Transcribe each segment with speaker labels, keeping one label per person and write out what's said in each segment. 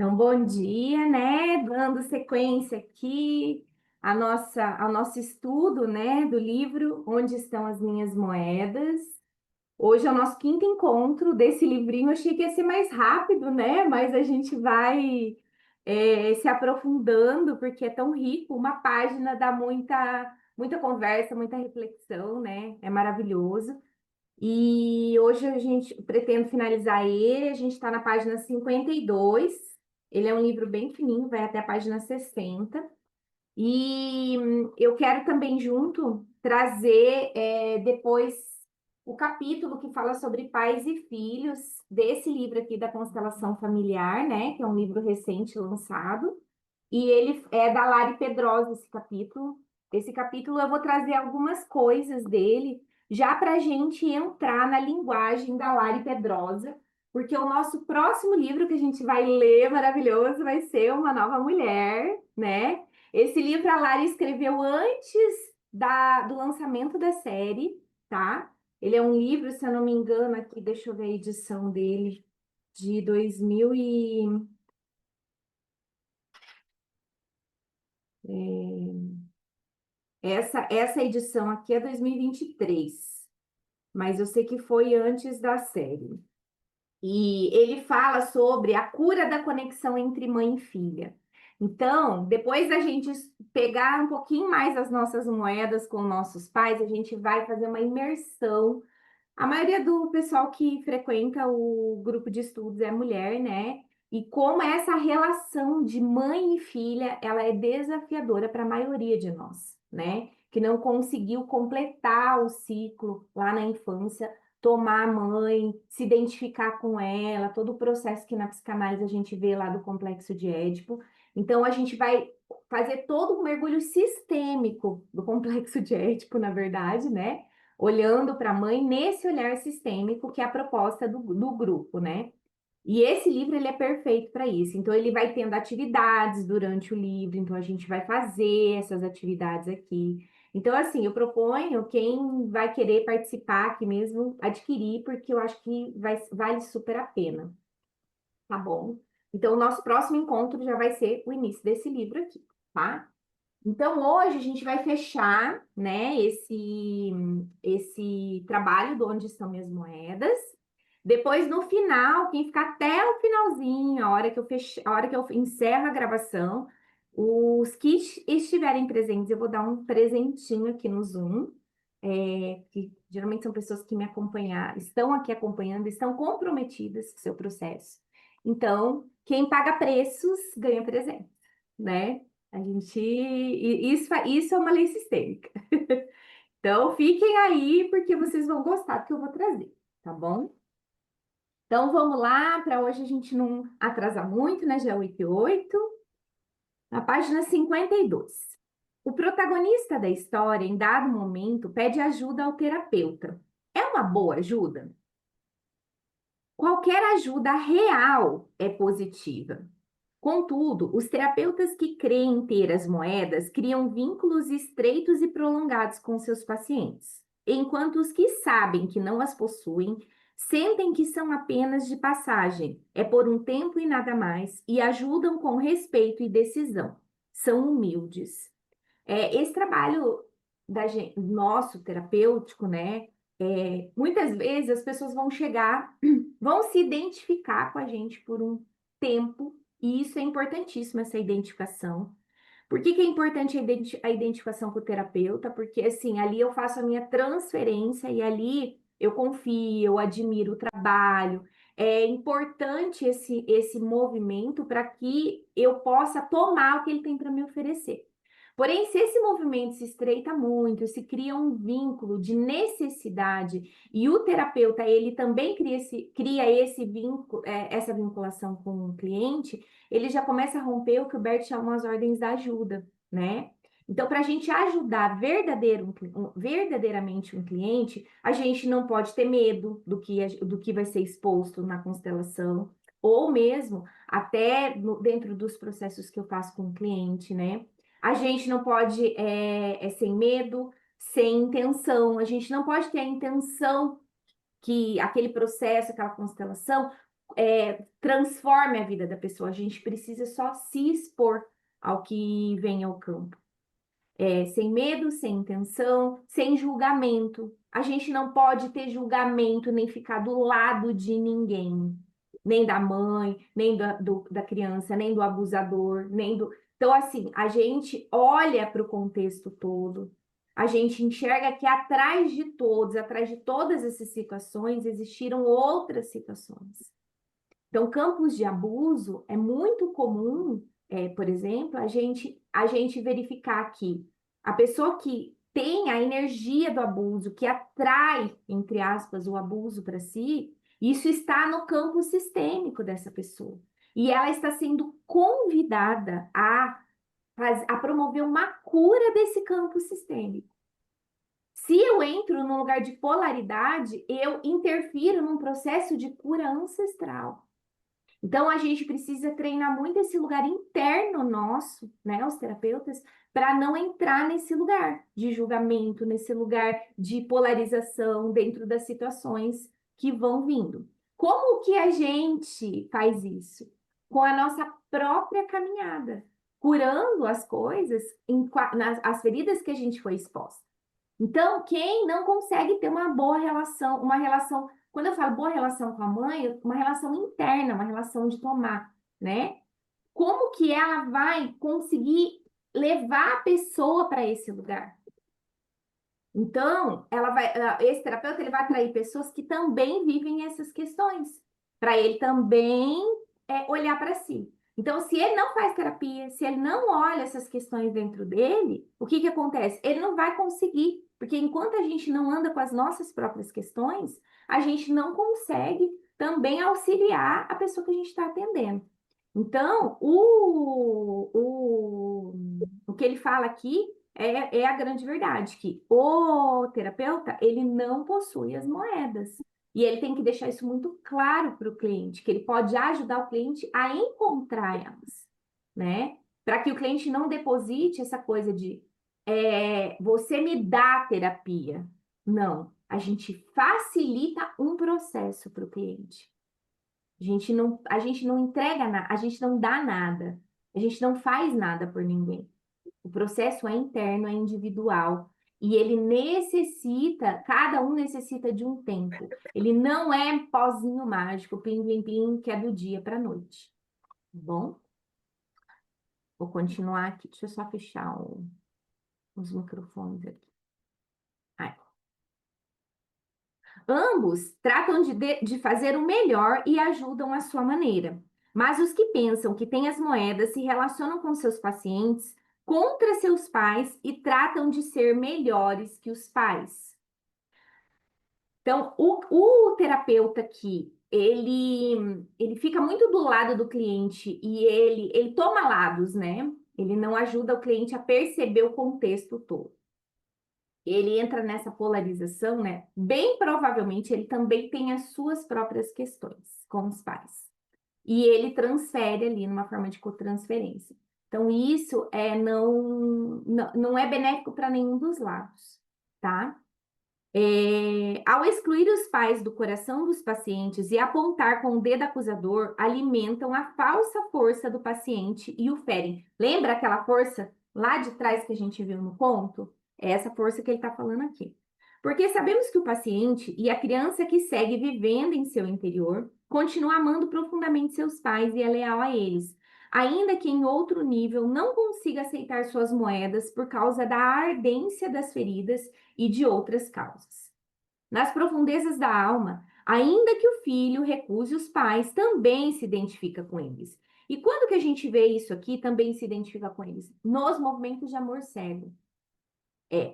Speaker 1: Então, bom dia, né? Dando sequência aqui ao nosso estudo, né, do livro Onde Estão as Minhas Moedas. Hoje é o nosso quinto encontro desse livrinho. Eu achei que ia ser mais rápido, né? Mas a gente vai se aprofundando porque é tão rico. Uma página dá muita conversa, muita reflexão, né? É maravilhoso. E hoje a gente pretende finalizar ele. A gente está na página 52. Ele é um livro bem fininho, vai até a página 60. E eu quero também junto trazer depois o capítulo que fala sobre pais e filhos desse livro aqui da Constelação Familiar, né? Que é um livro recente lançado. E ele é da Lari Pedrosa, esse capítulo. Esse capítulo eu vou trazer algumas coisas dele, já para a gente entrar na linguagem da Lari Pedrosa, porque o nosso próximo livro que a gente vai ler, maravilhoso, vai ser Uma Nova Mulher, né? Esse livro a Lari escreveu antes do lançamento da série, tá? Ele é um livro, se eu não me engano, aqui, deixa eu ver a edição dele, de 2000 e... essa edição aqui é 2023, mas eu sei que foi antes da série. E ele fala sobre a cura da conexão entre mãe e filha. Então, depois da gente pegar um pouquinho mais as nossas moedas com nossos pais, a gente vai fazer uma imersão. A maioria do pessoal que frequenta o grupo de estudos é mulher, né? E como essa relação de mãe e filha, ela é desafiadora para a maioria de nós, né? Que não conseguiu completar o ciclo lá na infância, tomar a mãe, se identificar com ela, todo o processo que na psicanálise a gente vê lá do complexo de Édipo. Então, a gente vai fazer todo um mergulho sistêmico do complexo de Édipo, na verdade, né? Olhando para a mãe nesse olhar sistêmico, que é a proposta do grupo, né? E esse livro ele é perfeito para isso. Então ele vai tendo atividades durante o livro, então a gente vai fazer essas atividades aqui. Então assim, eu proponho quem vai querer participar aqui mesmo adquirir, porque eu acho que vale super a pena, tá bom? Então o nosso próximo encontro já vai ser o início desse livro aqui, tá? Então, hoje a gente vai fechar, né, esse trabalho do Onde Estão Minhas Moedas. Depois, no final, quem ficar até o finalzinho, a hora que eu encerro a gravação, os que estiverem presentes, eu vou dar um presentinho aqui no Zoom, que geralmente são pessoas que me acompanham, estão aqui acompanhando, estão comprometidas com o seu processo. Então, quem paga preços ganha presente, né? Isso é uma lei sistêmica. Então, fiquem aí, porque vocês vão gostar do que eu vou trazer, tá bom? Então, vamos lá, para hoje a gente não atrasar muito, né? Já é 8 na página 52. O protagonista da história, em dado momento, pede ajuda ao terapeuta. É uma boa ajuda? Qualquer ajuda real é positiva. Contudo, os terapeutas que creem ter as moedas criam vínculos estreitos e prolongados com seus pacientes, enquanto os que sabem que não as possuem sentem que são apenas de passagem, é por um tempo e nada mais, e ajudam com respeito e decisão. São humildes. Esse trabalho nosso terapêutico, né? Muitas vezes as pessoas vão chegar, vão se identificar com a gente por um tempo, e isso é importantíssimo, essa identificação. Por que que é importante a identificação com o terapeuta? Porque assim, ali eu faço a minha transferência e ali eu confio, eu admiro o trabalho. É importante esse movimento para que eu possa tomar o que ele tem para me oferecer. Porém, se esse movimento se estreita muito, se cria um vínculo de necessidade e o terapeuta ele também cria esse vínculo, essa vinculação com o cliente, ele já começa a romper o que o Bert chama as ordens da ajuda, né? Então, para a gente ajudar verdadeiramente um cliente, a gente não pode ter medo do que vai ser exposto na constelação, ou mesmo até dentro dos processos que eu faço com o cliente, né? A gente não pode sem medo, sem intenção. A gente não pode ter a intenção que aquele processo, aquela constelação transforme a vida da pessoa. A gente precisa só se expor ao que vem ao campo. Sem medo, sem intenção, sem julgamento. A gente não pode ter julgamento nem ficar do lado de ninguém, nem da mãe, nem da criança, nem do abusador, nem do. Então, assim, a gente olha para o contexto todo, a gente enxerga que atrás de todos, atrás de todas essas situações, existiram outras situações. Então, campos de abuso é muito comum, por exemplo, a gente verificar que a pessoa que tem a energia do abuso, que atrai, entre aspas, o abuso para si, isso está no campo sistêmico dessa pessoa. E ela está sendo convidada a promover uma cura desse campo sistêmico. Se eu entro num lugar de polaridade, eu interfiro num processo de cura ancestral. Então, a gente precisa treinar muito esse lugar interno nosso, né, os terapeutas, para não entrar nesse lugar de julgamento, nesse lugar de polarização dentro das situações que vão vindo. Como que a gente faz isso? Com a nossa própria caminhada, curando as coisas, as feridas que a gente foi exposta. Então, quem não consegue ter uma boa relação, uma relação, quando eu falo boa relação com a mãe, uma relação interna, uma relação de tomar, né? Como que ela vai conseguir levar a pessoa para esse lugar? Então, esse terapeuta ele vai atrair pessoas que também vivem essas questões, para ele também olhar para si. Então, se ele não faz terapia, se ele não olha essas questões dentro dele, o que que acontece? Ele não vai conseguir, porque enquanto a gente não anda com as nossas próprias questões, a gente não consegue também auxiliar a pessoa que a gente está atendendo. Então, o que ele fala aqui é a grande verdade, que o terapeuta, ele não possui as moedas. E ele tem que deixar isso muito claro para o cliente, que ele pode ajudar o cliente a encontrar elas, né? Para que o cliente não deposite essa coisa de você me dá terapia. Não, a gente facilita um processo para o cliente. A gente não entrega nada, a gente não dá nada, a gente não faz nada por ninguém. O processo é interno, é individual. E ele necessita, cada um necessita de um tempo. Ele não é pozinho mágico, plim, plim, plim, que é do dia para a noite. Tá bom? Vou continuar aqui. Deixa eu só fechar os microfones aqui. Aí. Ambos tratam de fazer o melhor e ajudam à sua maneira. Mas os que pensam que têm as moedas se relacionam com seus pacientes contra seus pais e tratam de ser melhores que os pais. Então, o terapeuta aqui, ele fica muito do lado do cliente e ele toma lados, né? Ele não ajuda o cliente a perceber o contexto todo. Ele entra nessa polarização, né? Bem provavelmente ele também tem as suas próprias questões com os pais. E ele transfere ali numa forma de cotransferência. Então, isso não é benéfico para nenhum dos lados, tá? Ao excluir os pais do coração dos pacientes e apontar com o dedo acusador, alimentam a falsa força do paciente e o ferem. Lembra aquela força lá de trás que a gente viu no conto? É essa força que ele está falando aqui. Porque sabemos que o paciente e a criança que segue vivendo em seu interior continua amando profundamente seus pais e é leal a eles, ainda que em outro nível não consiga aceitar suas moedas por causa da ardência das feridas e de outras causas. Nas profundezas da alma, ainda que o filho recuse os pais, também se identifica com eles. E quando que a gente vê isso aqui, também se identifica com eles? Nos movimentos de amor cego.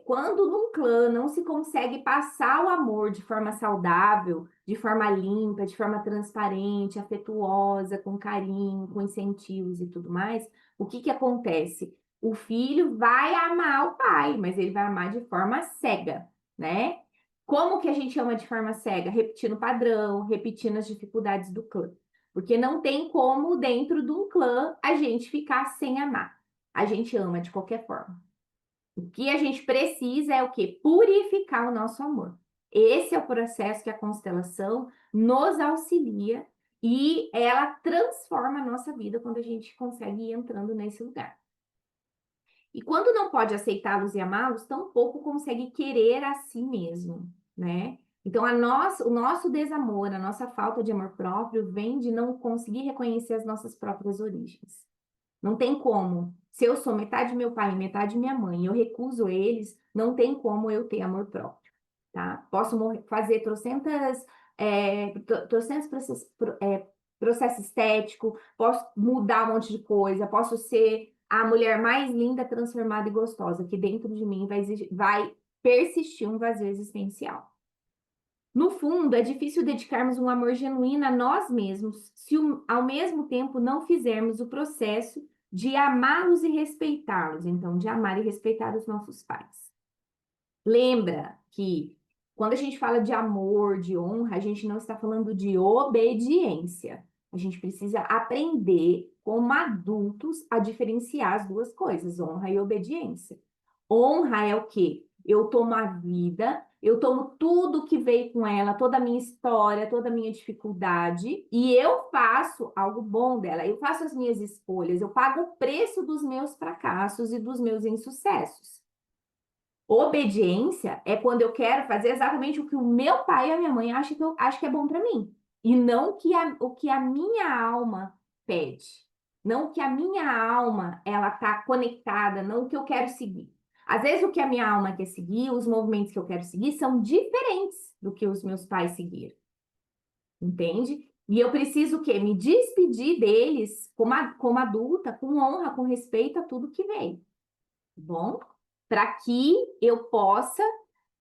Speaker 1: Quando num clã não se consegue passar o amor de forma saudável, de forma limpa, de forma transparente, afetuosa, com carinho, com incentivos e tudo mais, o que que acontece? O filho vai amar o pai, mas ele vai amar de forma cega, né? Como que a gente ama de forma cega? Repetindo o padrão, repetindo as dificuldades do clã. Porque não tem como, dentro de um clã, a gente ficar sem amar. A gente ama de qualquer forma. O que a gente precisa é o quê? Purificar o nosso amor. Esse é o processo que a constelação nos auxilia E ela transforma a nossa vida quando a gente consegue ir entrando nesse lugar. E quando não pode aceitá-los e amá-los, tampouco consegue querer a si mesmo, né? Então, o nosso desamor, a nossa falta de amor próprio vem de não conseguir reconhecer as nossas próprias origens. Não tem como. Se eu sou metade meu pai e metade minha mãe, e eu recuso eles, não tem como eu ter amor próprio, tá? Posso fazer trocentos processo estético, posso mudar um monte de coisa, posso ser a mulher mais linda, transformada e gostosa, que dentro de mim vai persistir um vazio existencial. No fundo, é difícil dedicarmos um amor genuíno a nós mesmos se ao mesmo tempo não fizermos o processo de amá-los e respeitá-los. Então, de amar e respeitar os nossos pais. Lembra que quando a gente fala de amor, de honra, a gente não está falando de obediência. A gente precisa aprender, como adultos, a diferenciar as duas coisas, honra e obediência. Honra é o quê? Eu tomo a vida, eu tomo tudo que veio com ela, toda a minha história, toda a minha dificuldade, e eu faço algo bom dela. Eu faço as minhas escolhas, eu pago o preço dos meus fracassos e dos meus insucessos. Obediência é quando eu quero fazer exatamente o que o meu pai e a minha mãe acham que é bom para mim. E não o que a minha alma pede. Não o que a minha alma ela tá conectada, não o que eu quero seguir. Às vezes o que a minha alma quer seguir, os movimentos que eu quero seguir são diferentes do que os meus pais seguiram. Entende? E eu preciso o quê? Me despedir deles como adulta, com honra, com respeito a tudo que veio. Bom? Para que eu possa,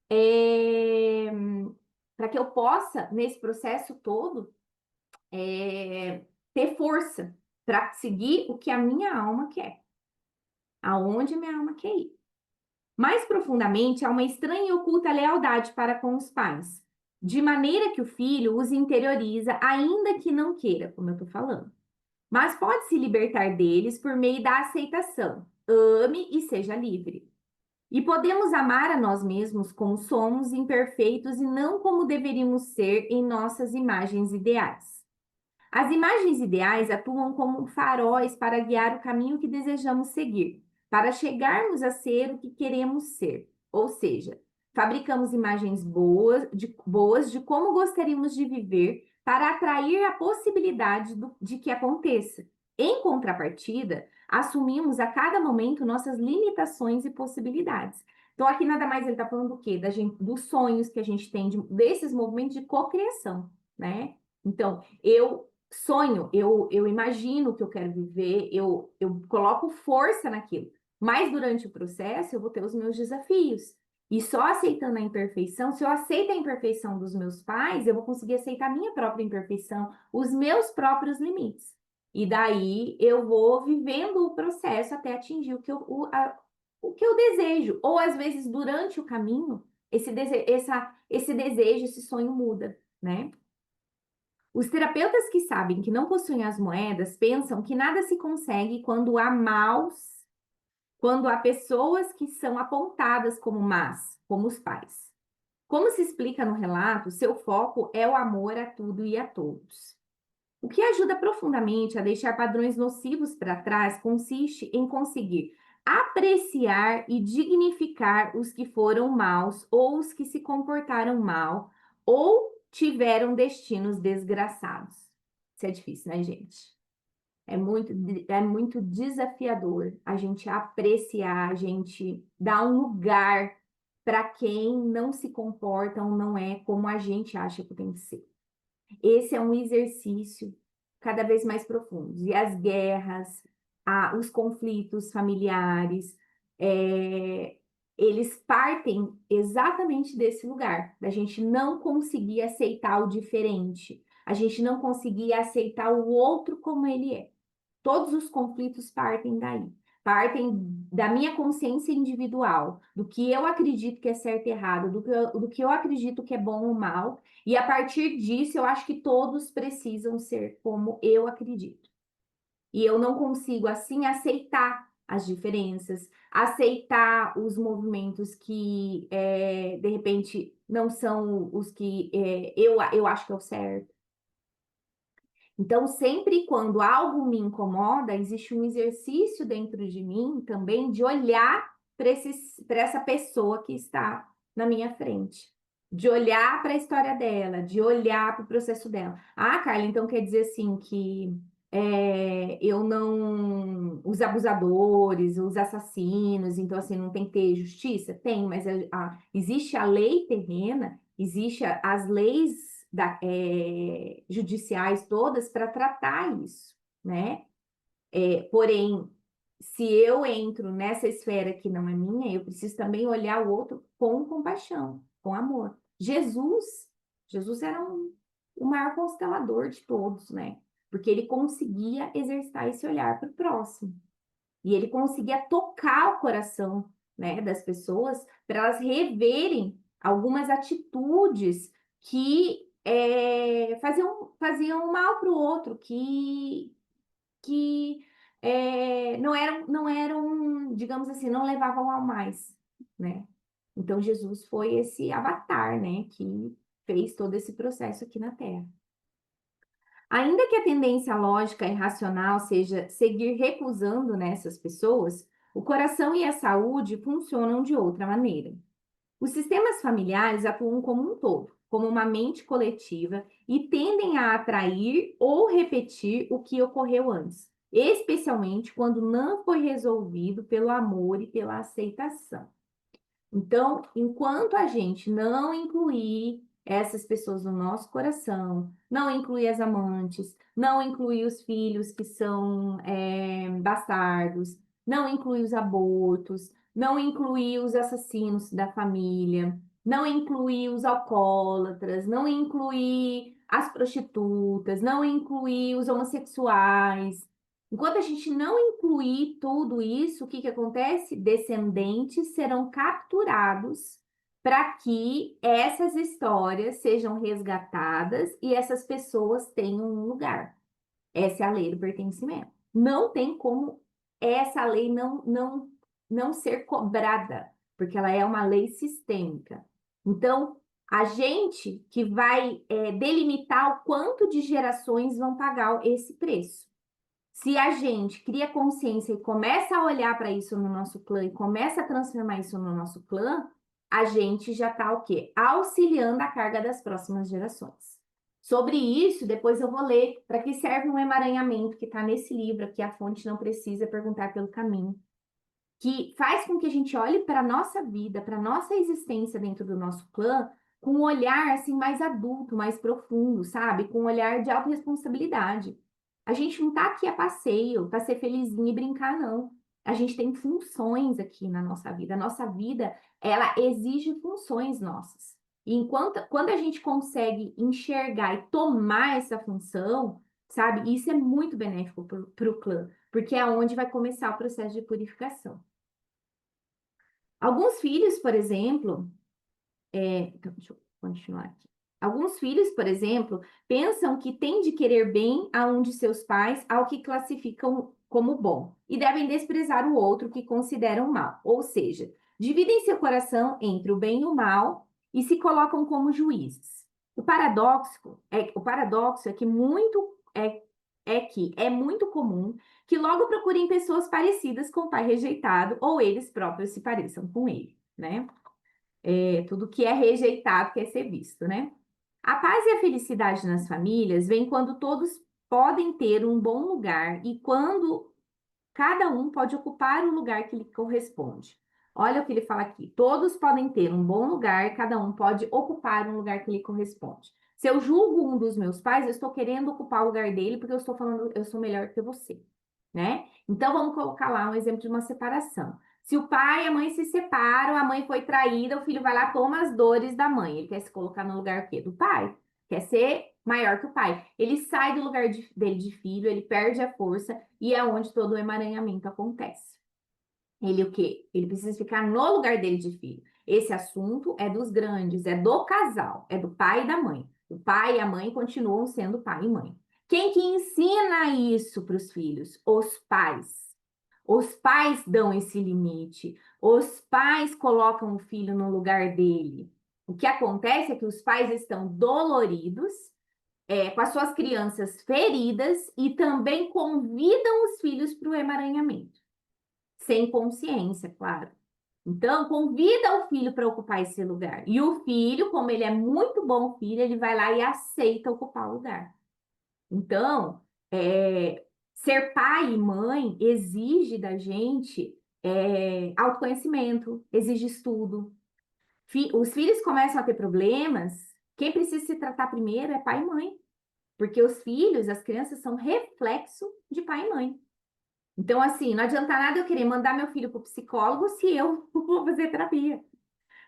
Speaker 1: é, para que eu possa, nesse processo todo, ter força para seguir o que a minha alma quer, aonde a minha alma quer ir. Mais profundamente, há uma estranha e oculta lealdade para com os pais, de maneira que o filho os interioriza, ainda que não queira, como eu estou falando. Mas pode se libertar deles por meio da aceitação. Ame e seja livre. E podemos amar a nós mesmos como somos, imperfeitos e não como deveríamos ser em nossas imagens ideais. As imagens ideais atuam como faróis para guiar o caminho que desejamos seguir, para chegarmos a ser o que queremos ser. Ou seja, fabricamos imagens boas de como gostaríamos de viver para atrair a possibilidade de que aconteça. Em contrapartida, assumimos a cada momento nossas limitações e possibilidades. Então, aqui nada mais ele está falando do quê? Dos sonhos que a gente tem, desses movimentos de cocriação, né? Então, eu sonho, eu imagino o que eu quero viver, eu coloco força naquilo. Mas durante o processo eu vou ter os meus desafios. E só aceitando a imperfeição, se eu aceito a imperfeição dos meus pais, eu vou conseguir aceitar a minha própria imperfeição, os meus próprios limites. E daí eu vou vivendo o processo até atingir o que eu desejo. Ou às vezes, durante o caminho, esse desejo, esse sonho muda, né? Os terapeutas que sabem que não possuem as moedas pensam que nada se consegue quando há pessoas que são apontadas como más, como os pais. Como se explica no relato, seu foco é o amor a tudo e a todos. O que ajuda profundamente a deixar padrões nocivos para trás consiste em conseguir apreciar e dignificar os que foram maus ou os que se comportaram mal ou tiveram destinos desgraçados. Isso é difícil, né, gente? É muito desafiador a gente apreciar, a gente dar um lugar para quem não se comporta ou não é como a gente acha que tem que ser. Esse é um exercício cada vez mais profundo. E as guerras, os conflitos familiares, é, eles partem exatamente desse lugar, da gente não conseguir aceitar o diferente, a gente não conseguir aceitar o outro como ele é. Todos os conflitos partem daí. Partem da minha consciência individual, do que eu acredito que é certo e errado, do que eu acredito que é bom ou mal, e a partir disso eu acho que todos precisam ser como eu acredito. E eu não consigo, assim, aceitar as diferenças, aceitar os movimentos que, de repente, não são os que eu acho que é o certo. Então, sempre quando algo me incomoda, existe um exercício dentro de mim também de olhar para essa pessoa que está na minha frente, de olhar para a história dela, de olhar para o processo dela. Ah, Carla, então quer dizer assim que eu não. Os abusadores, os assassinos, então assim, não tem que ter justiça? Tem, mas existe a lei terrena, existe as leis judiciais todas para tratar isso, né? Porém, se eu entro nessa esfera que não é minha, eu preciso também olhar o outro com compaixão, com amor. Jesus era o maior constelador de todos, né? Porque ele conseguia exercitar esse olhar para o próximo. E ele conseguia tocar o coração, né, das pessoas para elas reverem algumas atitudes que faziam mal para o outro, que não eram, digamos assim, não levavam ao mais, né? Então Jesus foi esse avatar, né, que fez todo esse processo aqui na Terra. Ainda que a tendência lógica e racional seja seguir recusando nessas pessoas, o coração e a saúde funcionam de outra maneira. Os sistemas familiares atuam como um todo, como uma mente coletiva, e tendem a atrair ou repetir o que ocorreu antes, especialmente quando não foi resolvido pelo amor e pela aceitação. Então, enquanto a gente não incluir essas pessoas no nosso coração, não incluir as amantes, não incluir os filhos que são bastardos, não incluir os abortos, não incluir os assassinos da família, não incluir os alcoólatras, não incluir as prostitutas, não incluir os homossexuais. Enquanto a gente não incluir tudo isso, o que que acontece? Descendentes serão capturados para que essas histórias sejam resgatadas e essas pessoas tenham um lugar. Essa é a lei do pertencimento. Não tem como essa lei não ser cobrada, porque ela é uma lei sistêmica. Então, a gente que vai delimitar o quanto de gerações vão pagar esse preço. Se a gente cria consciência e começa a olhar para isso no nosso clã e começa a transformar isso no nosso clã, a gente já está o quê? Auxiliando a carga das próximas gerações. Sobre isso, depois eu vou ler para que serve um emaranhamento que está nesse livro aqui, A Fonte Não Precisa Perguntar pelo Caminho, que faz com que a gente olhe para a nossa vida, para a nossa existência dentro do nosso clã, com um olhar assim mais adulto, mais profundo, sabe? Com um olhar de autorresponsabilidade. A gente não está aqui a passeio para ser felizinho e brincar, não. A gente tem funções aqui na nossa vida. A nossa vida, ela exige funções nossas. E quando a gente consegue enxergar e tomar essa função, sabe? Isso é muito benéfico para o clã, porque é onde vai começar o processo de purificação. Alguns filhos, por exemplo, então, deixa eu continuar aqui. Alguns filhos, por exemplo, pensam que têm de querer bem a um de seus pais ao que classificam como bom e devem desprezar o outro que consideram mal. Ou seja, dividem seu coração entre o bem e o mal e se colocam como juízes. O paradoxo é que é muito comum que logo procurem pessoas parecidas com o pai rejeitado ou eles próprios se pareçam com ele, né? Tudo que é rejeitado quer ser visto, né? A paz e a felicidade nas famílias vem quando todos podem ter um bom lugar e quando cada um pode ocupar o lugar que lhe corresponde. Olha o que ele fala aqui. Todos podem ter um bom lugar, cada um pode ocupar um lugar que lhe corresponde. Se eu julgo um dos meus pais, eu estou querendo ocupar o lugar dele porque eu estou falando, eu sou melhor que você, né? Então vamos colocar lá um exemplo de uma separação. Se o pai e a mãe se separam, a mãe foi traída, o filho vai lá, toma as dores da mãe. Ele quer se colocar no lugar o quê? Do pai. Quer ser maior que o pai. Ele sai do lugar dele de filho, ele perde a força e é onde todo o emaranhamento acontece. Ele o quê? Ele precisa ficar no lugar dele de filho. Esse assunto é dos grandes, é do casal, é do pai e da mãe. O pai e a mãe continuam sendo pai e mãe. Quem que ensina isso para os filhos? Os pais. Os pais dão esse limite. Os pais colocam o filho no lugar dele. O que acontece é que os pais estão doloridos com as suas crianças feridas e também convidam os filhos para o emaranhamento, sem consciência, claro. Então, convida o filho para ocupar esse lugar. E o filho, como ele é muito bom filho, ele vai lá e aceita ocupar o lugar. Então, ser pai e mãe exige da gente autoconhecimento, exige estudo. Os filhos começam a ter problemas, quem precisa se tratar primeiro é pai e mãe. Porque os filhos, as crianças, são reflexo de pai e mãe. Então, assim, não adianta nada eu querer mandar meu filho para o psicólogo se eu não vou fazer terapia.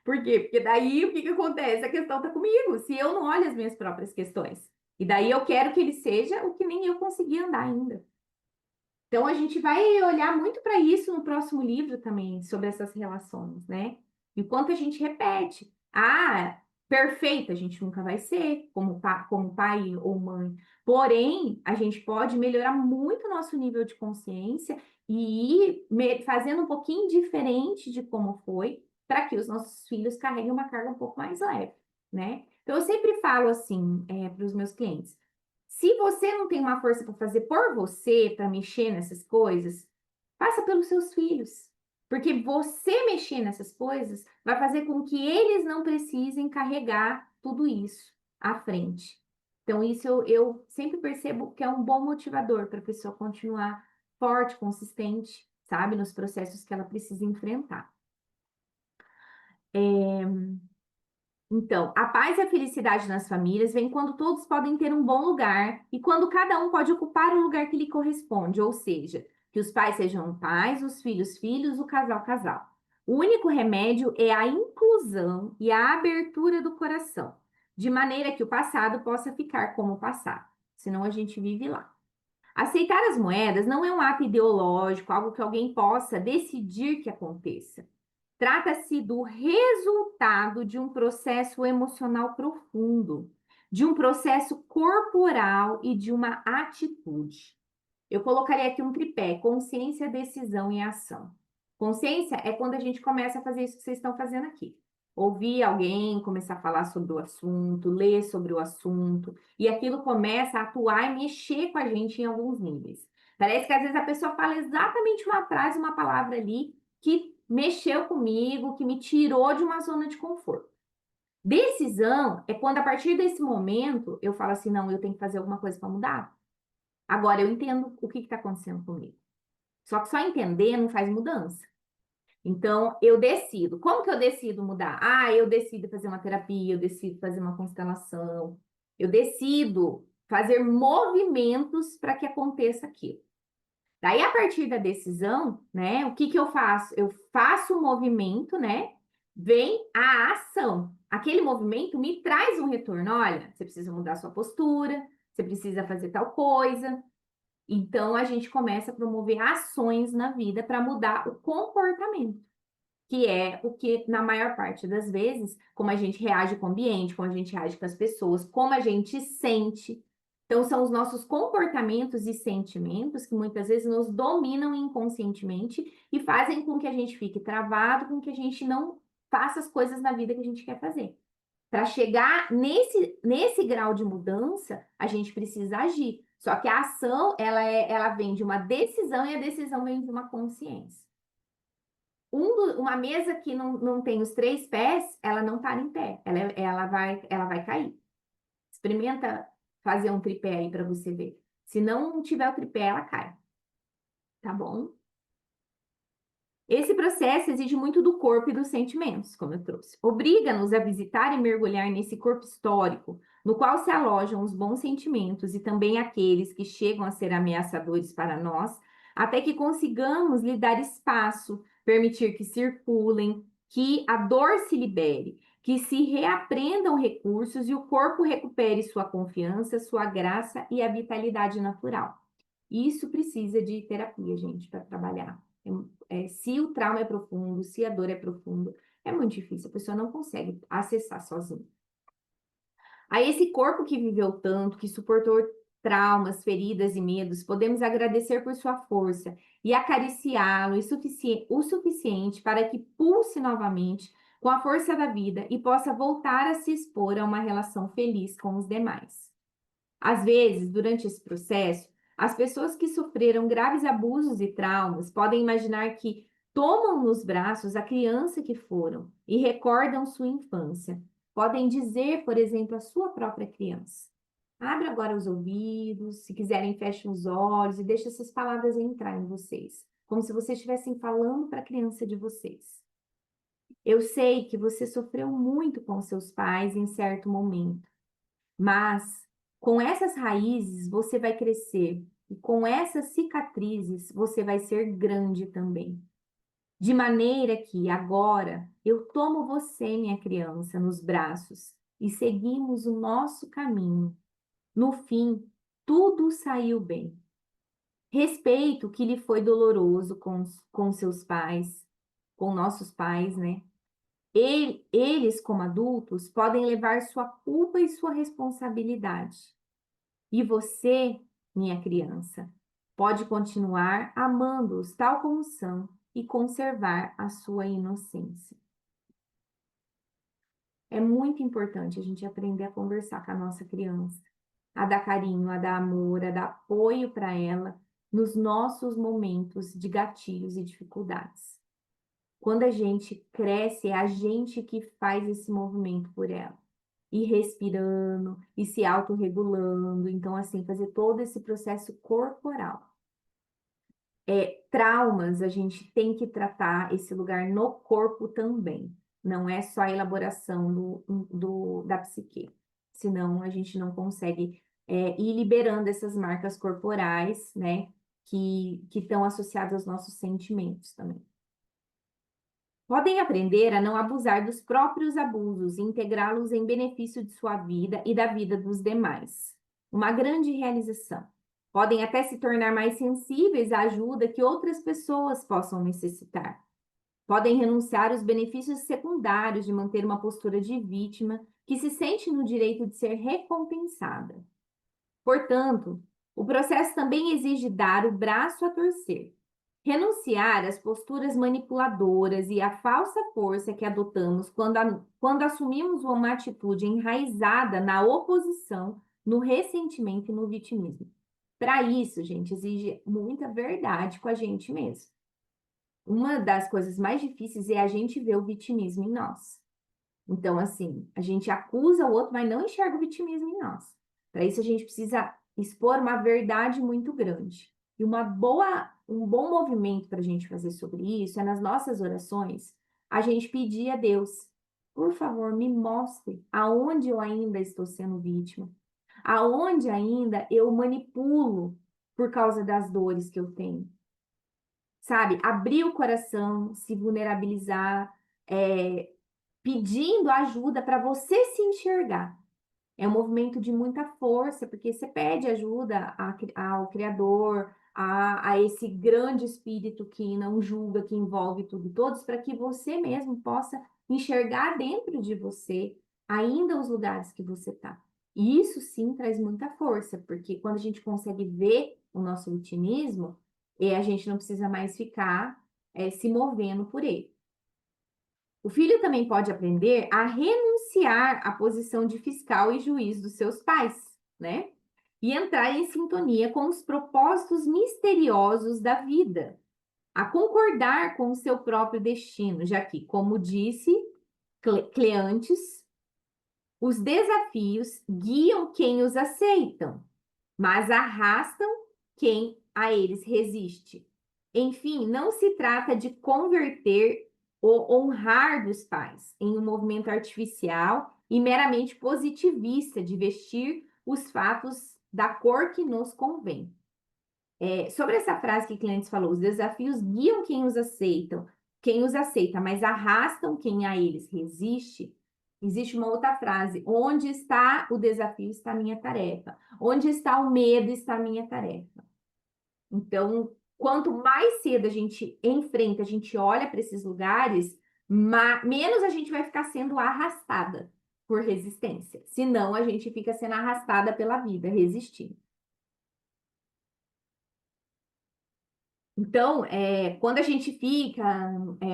Speaker 1: Por quê? Porque daí o que que acontece? A questão está comigo, se eu não olho as minhas próprias questões. E daí eu quero que ele seja o que nem eu consegui andar ainda. Então, a gente vai olhar muito para isso no próximo livro também, sobre essas relações, né? E o quanto a gente repete. Ah, perfeita, a gente nunca vai ser como pai ou mãe. Porém, a gente pode melhorar muito o nosso nível de consciência e ir fazendo um pouquinho diferente de como foi, para que os nossos filhos carreguem uma carga um pouco mais leve, né? Então, eu sempre falo assim, para os meus clientes. Se você não tem uma força para fazer por você, para mexer nessas coisas, faça pelos seus filhos. Porque você mexer nessas coisas vai fazer com que eles não precisem carregar tudo isso à frente. Então, isso eu sempre percebo que é um bom motivador para a pessoa continuar forte, consistente, sabe, nos processos que ela precisa enfrentar. Então, a paz e a felicidade nas famílias vem quando todos podem ter um bom lugar e quando cada um pode ocupar o lugar que lhe corresponde, ou seja, que os pais sejam pais, os filhos filhos, o casal casal. O único remédio é a inclusão e a abertura do coração, de maneira que o passado possa ficar como o passado, senão a gente vive lá. Aceitar as moedas não é um ato ideológico, algo que alguém possa decidir que aconteça. Trata-se do resultado de um processo emocional profundo, de um processo corporal e de uma atitude. Eu colocaria aqui um tripé: consciência, decisão e ação. Consciência é quando a gente começa a fazer isso que vocês estão fazendo aqui. Ouvir alguém, começar a falar sobre o assunto, ler sobre o assunto, e aquilo começa a atuar e mexer com a gente em alguns níveis. Parece que às vezes a pessoa fala exatamente uma frase, uma palavra ali, que mexeu comigo, que me tirou de uma zona de conforto. Decisão é quando, a partir desse momento, eu falo assim: não, eu tenho que fazer alguma coisa para mudar. Agora eu entendo o que está acontecendo comigo. Só que só entender não faz mudança. Então, eu decido. Como que eu decido mudar? Ah, eu decido fazer uma terapia, eu decido fazer uma constelação, eu decido fazer movimentos para que aconteça aquilo. Daí, a partir da decisão, né, o que que eu faço? Eu faço o movimento, né? Vem a ação. Aquele movimento me traz um retorno. Olha, você precisa mudar sua postura, você precisa fazer tal coisa. Então, a gente começa a promover ações na vida para mudar o comportamento, que é o que, na maior parte das vezes, como a gente reage com o ambiente, como a gente reage com as pessoas, como a gente sente. Então, são os nossos comportamentos e sentimentos que muitas vezes nos dominam inconscientemente e fazem com que a gente fique travado, com que a gente não faça as coisas na vida que a gente quer fazer. Para chegar nesse grau de mudança, a gente precisa agir. Só que a ação, ela vem de uma decisão e a decisão vem de uma consciência. Uma mesa que não tem os três pés, ela não para em pé, ela vai cair. Experimenta fazer um tripé aí para você ver. Se não tiver o tripé, ela cai. Tá bom? Esse processo exige muito do corpo e dos sentimentos, como eu trouxe. Obriga-nos a visitar e mergulhar nesse corpo histórico, no qual se alojam os bons sentimentos e também aqueles que chegam a ser ameaçadores para nós, até que consigamos lhe dar espaço, permitir que circulem, que a dor se libere, que se reaprendam recursos e o corpo recupere sua confiança, sua graça e a vitalidade natural. Isso precisa de terapia, gente, para trabalhar. Se o trauma é profundo, se a dor é profunda, é muito difícil, a pessoa não consegue acessar sozinha. A esse corpo que viveu tanto, que suportou traumas, feridas e medos, podemos agradecer por sua força e acariciá-lo o suficiente para que pulse novamente com a força da vida e possa voltar a se expor a uma relação feliz com os demais. Às vezes, durante esse processo, as pessoas que sofreram graves abusos e traumas podem imaginar que tomam nos braços a criança que foram e recordam sua infância. Podem dizer, por exemplo, a sua própria criança. Abra agora os ouvidos, se quiserem, fechem os olhos e deixem essas palavras entrar em vocês, como se vocês estivessem falando para a criança de vocês. Eu sei que você sofreu muito com seus pais em certo momento, mas com essas raízes você vai crescer e com essas cicatrizes você vai ser grande também. De maneira que agora eu tomo você, minha criança, nos braços e seguimos o nosso caminho. No fim, tudo saiu bem. Respeito o que lhe foi doloroso com seus pais, com nossos pais, né? Eles, como adultos, podem levar sua culpa e sua responsabilidade. E você, minha criança, pode continuar amando-os tal como são e conservar a sua inocência. É muito importante a gente aprender a conversar com a nossa criança, a dar carinho, a dar amor, a dar apoio para ela nos nossos momentos de gatilhos e dificuldades. Quando a gente cresce, é a gente que faz esse movimento por ela. E respirando, e se autorregulando. Então, assim, fazer todo esse processo corporal. Traumas, a gente tem que tratar esse lugar no corpo também. Não é só a elaboração da psique. Senão, a gente não consegue ir liberando essas marcas corporais, né? Que estão associadas aos nossos sentimentos também. Podem aprender a não abusar dos próprios abusos e integrá-los em benefício de sua vida e da vida dos demais. Uma grande realização. Podem até se tornar mais sensíveis à ajuda que outras pessoas possam necessitar. Podem renunciar aos benefícios secundários de manter uma postura de vítima que se sente no direito de ser recompensada. Portanto, o processo também exige dar o braço a torcer. Renunciar às posturas manipuladoras e à falsa força que adotamos quando assumimos uma atitude enraizada na oposição, no ressentimento e no vitimismo. Para isso, gente, exige muita verdade com a gente mesmo. Uma das coisas mais difíceis é a gente ver o vitimismo em nós. Então, assim, a gente acusa o outro, mas não enxerga o vitimismo em nós. Para isso, a gente precisa expor uma verdade muito grande. E um bom movimento para a gente fazer sobre isso é nas nossas orações, a gente pedir a Deus, por favor, me mostre aonde eu ainda estou sendo vítima, aonde ainda eu manipulo por causa das dores que eu tenho. Sabe? Abrir o coração, se vulnerabilizar, é, pedindo ajuda para você se enxergar. É um movimento de muita força, porque você pede ajuda ao Criador, a esse grande espírito que não julga, que envolve tudo e todos, para que você mesmo possa enxergar dentro de você ainda os lugares que você está. E isso sim traz muita força, porque quando a gente consegue ver o nosso vitimismo, a gente não precisa mais ficar se movendo por ele. O filho também pode aprender a renunciar à posição de fiscal e juiz dos seus pais, né? E entrar em sintonia com os propósitos misteriosos da vida, a concordar com o seu próprio destino, já que, como disse Cleantes, os desafios guiam quem os aceitam, mas arrastam quem a eles resiste. Enfim, não se trata de converter o honrar dos pais em um movimento artificial e meramente positivista de vestir os fatos da cor que nos convém. Sobre essa frase que Cleantes falou, os desafios guiam quem os aceita, mas arrastam quem a eles resiste. Existe uma outra frase: onde está o desafio, está a minha tarefa. Onde está o medo, está a minha tarefa. Então, quanto mais cedo a gente enfrenta, a gente olha para esses lugares, menos a gente vai ficar sendo arrastada por resistência. Senão, a gente fica sendo arrastada pela vida, resistindo. Então, quando a gente fica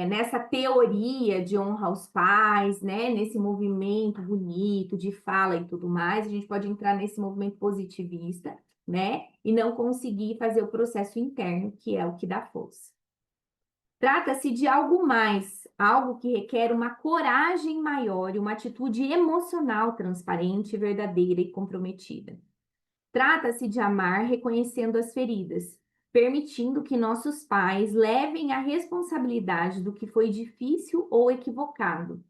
Speaker 1: nessa teoria de honra aos pais, né, nesse movimento bonito de fala e tudo mais, a gente pode entrar nesse movimento positivista, né, e não conseguir fazer o processo interno, que é o que dá força. Trata-se de algo mais, algo que requer uma coragem maior e uma atitude emocional transparente, verdadeira e comprometida. Trata-se de amar reconhecendo as feridas, permitindo que nossos pais levem a responsabilidade do que foi difícil ou equivocado,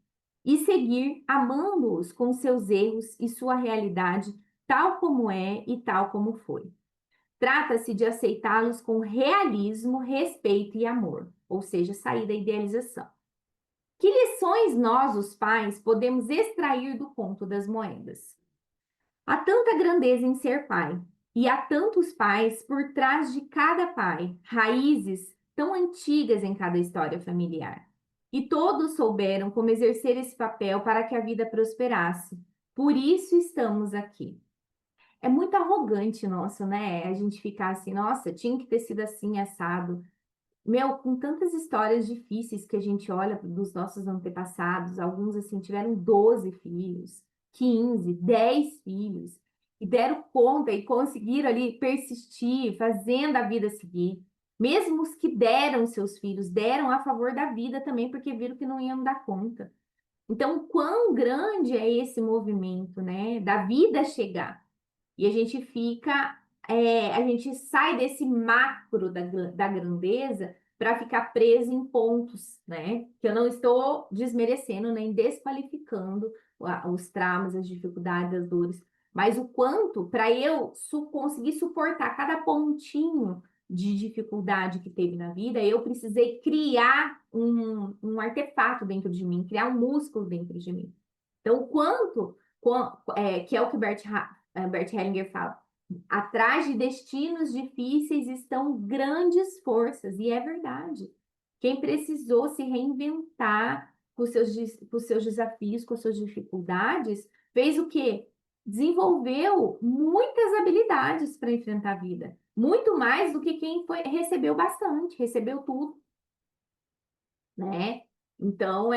Speaker 1: e seguir amando-os com seus erros e sua realidade, tal como é e tal como foi. Trata-se de aceitá-los com realismo, respeito e amor, ou seja, sair da idealização. Que lições nós, os pais, podemos extrair do conto das moedas? Há tanta grandeza em ser pai, e há tantos pais por trás de cada pai, raízes tão antigas em cada história familiar. E todos souberam como exercer esse papel para que a vida prosperasse. Por isso estamos aqui. É muito arrogante nosso, né? A gente ficar assim, nossa, tinha que ter sido assim, assado. Meu, com tantas histórias difíceis que a gente olha dos nossos antepassados, alguns assim tiveram 12 filhos, 15, 10 filhos, e deram conta e conseguiram ali persistir, fazendo a vida seguir. Mesmo os que deram seus filhos, deram a favor da vida também, porque viram que não iam dar conta. Então, quão grande é esse movimento, né? Da vida chegar. E a gente fica, a gente sai desse macro da grandeza para ficar preso em pontos, né? Que eu não estou desmerecendo nem desqualificando os traumas, as dificuldades, as dores, mas o quanto para eu conseguir suportar cada pontinho de dificuldade que teve na vida, eu precisei criar um artefato dentro de mim, criar um músculo dentro de mim. Então, o quanto, que é o que Bert Hellinger fala, atrás de destinos difíceis estão grandes forças, e é verdade. Quem precisou se reinventar com os seus desafios, com as suas dificuldades, fez o quê? Desenvolveu muitas habilidades para enfrentar a vida. Muito mais do que quem recebeu bastante, recebeu tudo, né? Então,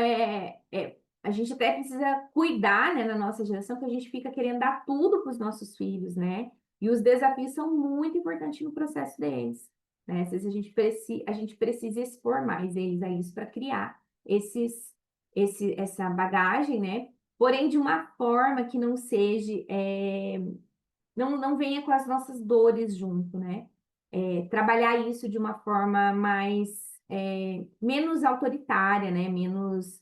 Speaker 1: a gente até precisa cuidar, né, na nossa geração, que a gente fica querendo dar tudo para os nossos filhos, né? E os desafios são muito importantes no processo deles, né? Às vezes a gente precisa expor mais eles a isso para criar essa bagagem, né? Porém, de uma forma que não seja, não venha com as nossas dores junto, né? Trabalhar isso de uma forma mais, menos autoritária, né? Menos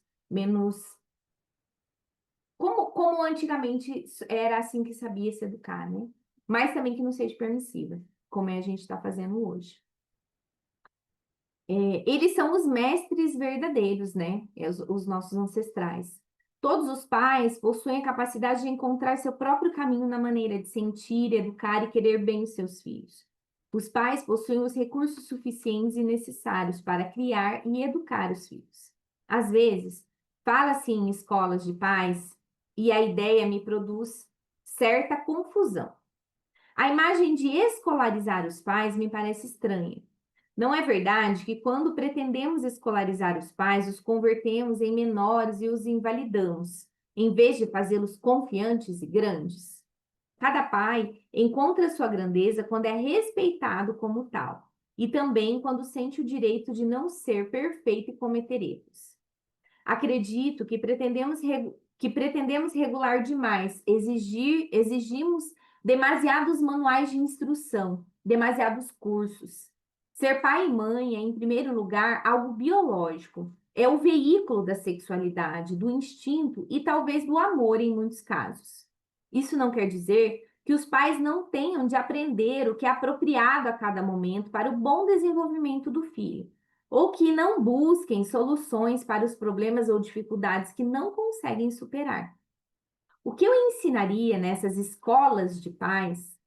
Speaker 1: como antigamente era assim que sabia se educar, né? Mas também que não seja permissiva, como a gente está fazendo hoje. Eles são os mestres verdadeiros, né? Os nossos ancestrais. Todos os pais possuem a capacidade de encontrar seu próprio caminho na maneira de sentir, educar e querer bem os seus filhos. Os pais possuem os recursos suficientes e necessários para criar e educar os filhos. Às vezes, fala-se em escolas de pais e a ideia me produz certa confusão. A imagem de escolarizar os pais me parece estranha. Não é verdade que, quando pretendemos escolarizar os pais, os convertemos em menores e os invalidamos, em vez de fazê-los confiantes e grandes? Cada pai encontra sua grandeza quando é respeitado como tal, e também quando sente o direito de não ser perfeito e cometer erros. Acredito que pretendemos regular demais, exigimos demasiados manuais de instrução, demasiados cursos. Ser pai e mãe é, em primeiro lugar, algo biológico. É o veículo da sexualidade, do instinto e talvez do amor em muitos casos. Isso não quer dizer que os pais não tenham de aprender o que é apropriado a cada momento para o bom desenvolvimento do filho, ou que não busquem soluções para os problemas ou dificuldades que não conseguem superar. O que eu ensinaria nessas escolas de pais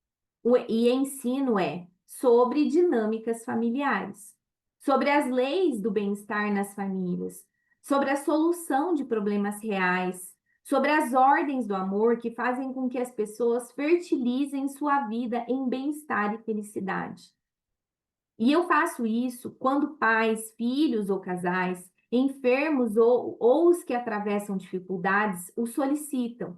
Speaker 1: e ensino é sobre dinâmicas familiares, sobre as leis do bem-estar nas famílias, sobre a solução de problemas reais, sobre as ordens do amor que fazem com que as pessoas fertilizem sua vida em bem-estar e felicidade. E eu faço isso quando pais, filhos ou casais, enfermos ou os que atravessam dificuldades, o solicitam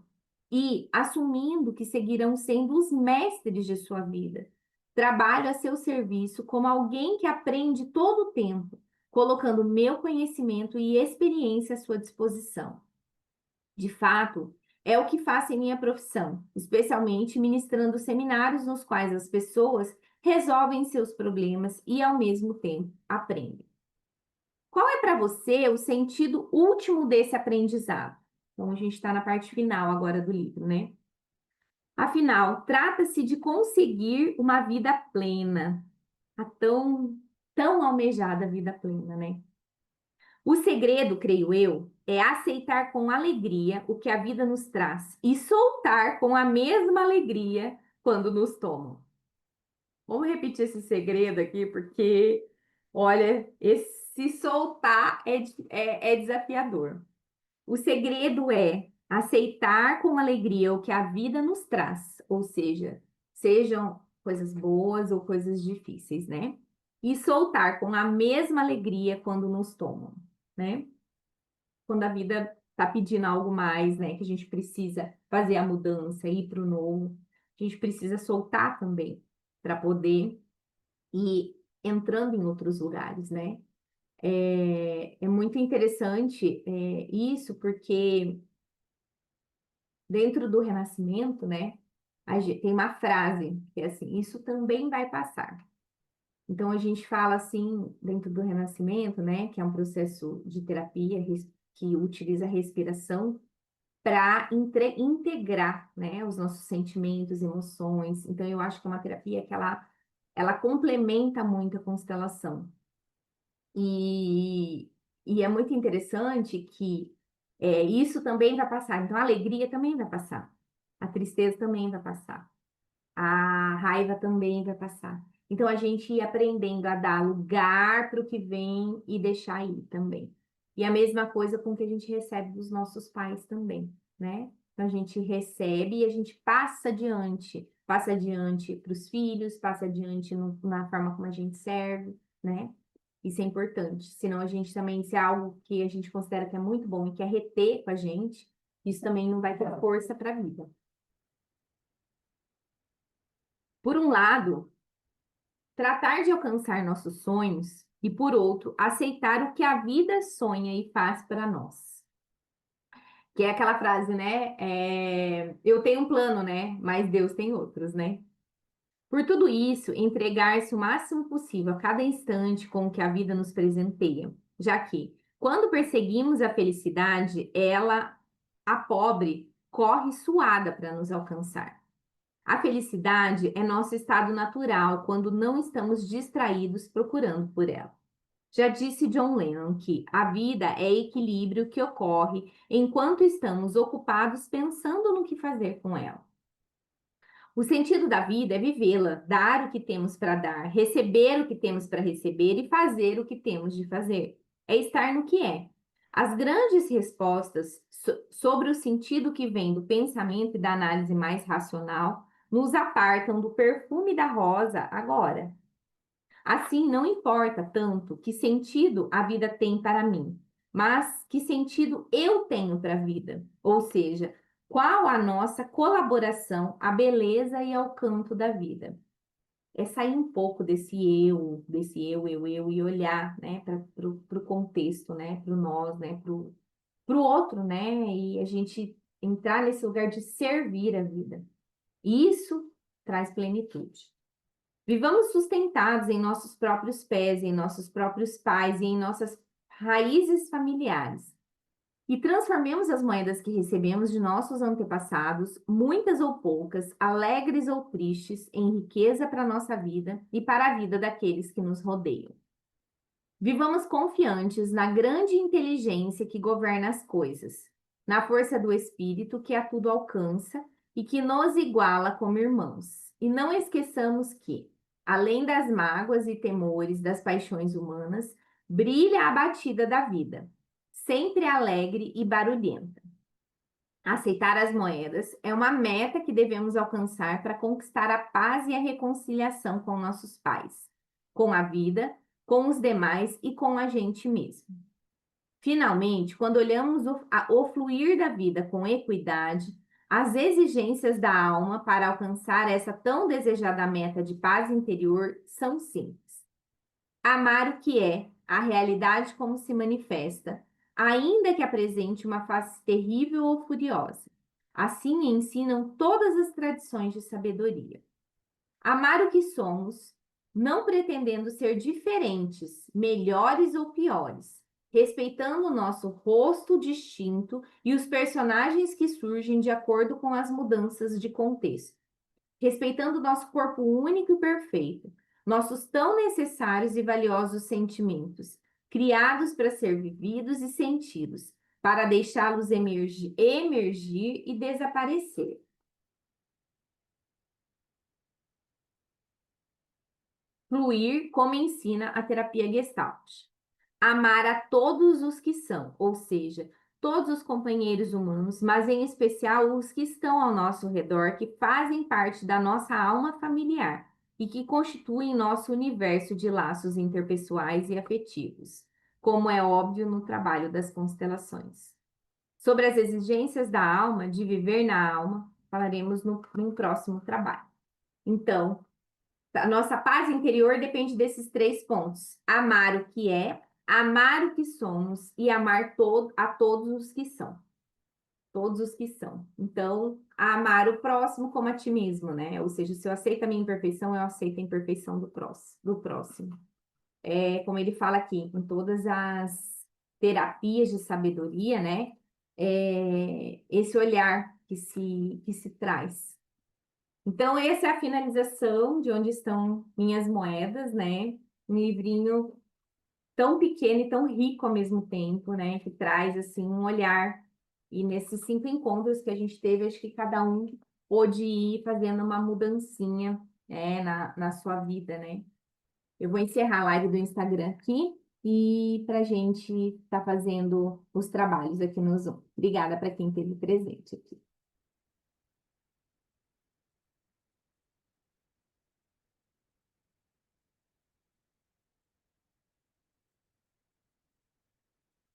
Speaker 1: e assumindo que seguirão sendo os mestres de sua vida. Trabalho a seu serviço como alguém que aprende todo o tempo, colocando meu conhecimento e experiência à sua disposição. De fato, é o que faço em minha profissão, especialmente ministrando seminários nos quais as pessoas resolvem seus problemas e, ao mesmo tempo, aprendem. Qual é para você o sentido último desse aprendizado? Então, a gente está na parte final agora do livro, né? Afinal, trata-se de conseguir uma vida plena, a tão almejada vida plena, né? O segredo, creio eu, é aceitar com alegria o que a vida nos traz e soltar com a mesma alegria quando nos tomam. Vamos repetir esse segredo aqui, porque, olha, esse soltar é desafiador. O segredo é aceitar com alegria o que a vida nos traz, ou seja, sejam coisas boas ou coisas difíceis, né? E soltar com a mesma alegria quando nos tomam, né? Quando a vida está pedindo algo mais, né? Que a gente precisa fazer a mudança, ir para o novo, a gente precisa soltar também para poder ir entrando em outros lugares, né? É muito interessante isso, porque dentro do renascimento, né, tem uma frase que é assim: isso também vai passar. Então a gente fala assim, dentro do renascimento, né, que é um processo de terapia que utiliza a respiração para integrar, né, os nossos sentimentos, emoções. Então eu acho que é uma terapia que ela complementa muito a constelação. E, e é muito interessante que isso também vai passar. Então, a alegria também vai passar. A tristeza também vai passar. A raiva também vai passar. Então, a gente ir aprendendo a dar lugar para o que vem e deixar ir também. E a mesma coisa com o que a gente recebe dos nossos pais também, né? Então, a gente recebe e a gente passa adiante para os filhos, passa adiante na forma como a gente serve, né? Isso é importante. Senão a gente também, se é algo que a gente considera que é muito bom e quer reter com a gente, isso também não vai ter força para a vida. Por um lado, tratar de alcançar nossos sonhos e, por outro, aceitar o que a vida sonha e faz para nós. Que é aquela frase, né? Eu tenho um plano, né? Mas Deus tem outros, né? Por tudo isso, entregar-se o máximo possível a cada instante com o que a vida nos presenteia, já que, quando perseguimos a felicidade, a pobre, corre suada para nos alcançar. A felicidade é nosso estado natural quando não estamos distraídos procurando por ela. Já disse John Lennon que a vida é equilíbrio que ocorre enquanto estamos ocupados pensando no que fazer com ela. O sentido da vida é vivê-la, dar o que temos para dar, receber o que temos para receber e fazer o que temos de fazer. É estar no que é. As grandes respostas sobre o sentido que vem do pensamento e da análise mais racional nos apartam do perfume da rosa agora. Assim, não importa tanto que sentido a vida tem para mim, mas que sentido eu tenho para a vida. Ou seja, qual a nossa colaboração à beleza e ao canto da vida. É sair um pouco desse eu, e olhar, né, para o contexto, né, para o nós, né, para o outro, né, e a gente entrar nesse lugar de servir a vida. Isso traz plenitude. Vivamos sustentados em nossos próprios pés, em nossos próprios pais e em nossas raízes familiares. E transformemos as moedas que recebemos de nossos antepassados, muitas ou poucas, alegres ou tristes, em riqueza para a nossa vida e para a vida daqueles que nos rodeiam. Vivamos confiantes na grande inteligência que governa as coisas, na força do Espírito que a tudo alcança e que nos iguala como irmãos. E não esqueçamos que, além das mágoas e temores das paixões humanas, brilha a batida da vida, sempre alegre e barulhenta. Aceitar as moedas é uma meta que devemos alcançar para conquistar a paz e a reconciliação com nossos pais. com a vida, com os demais e com a gente mesmo. Finalmente, quando olhamos o fluir da vida com equidade, as exigências da alma para alcançar essa tão desejada meta de paz interior são simples. Amar o que é, a realidade como se manifesta, ainda que apresente uma face terrível ou furiosa. Assim ensinam todas as tradições de sabedoria. Amar o que somos, não pretendendo ser diferentes, melhores ou piores, respeitando o nosso rosto distinto e os personagens que surgem de acordo com as mudanças de contexto, respeitando o nosso corpo único e perfeito, nossos tão necessários e valiosos sentimentos, criados para ser vividos e sentidos, para deixá-los emergir e desaparecer. Fluir como ensina a terapia Gestalt. Amar a todos os que são, ou seja, todos os companheiros humanos, mas em especial os que estão ao nosso redor, que fazem parte da nossa alma familiar e que constituem nosso universo de laços interpessoais e afetivos, como é óbvio no trabalho das constelações. Sobre as exigências da alma, de viver na alma, falaremos no próximo trabalho. Então, a nossa paz interior depende desses três pontos: amar o que é, amar o que somos e amar a todos os que são. Todos os que são. Então, amar o próximo como a ti mesmo, né? Ou seja, se eu aceito a minha imperfeição, eu aceito a imperfeição do próximo. É como ele fala aqui, em todas as terapias de sabedoria, né? Esse olhar que se traz. Então, essa é a finalização de onde estão minhas moedas, né? Um livrinho tão pequeno e tão rico ao mesmo tempo, né? Que traz, assim, um olhar. E nesses 5 encontros que a gente teve, acho que cada um pôde ir fazendo uma mudancinha, na sua vida, né? Eu vou encerrar a live do Instagram aqui e para a gente estar fazendo os trabalhos aqui no Zoom. Obrigada para quem esteve presente aqui.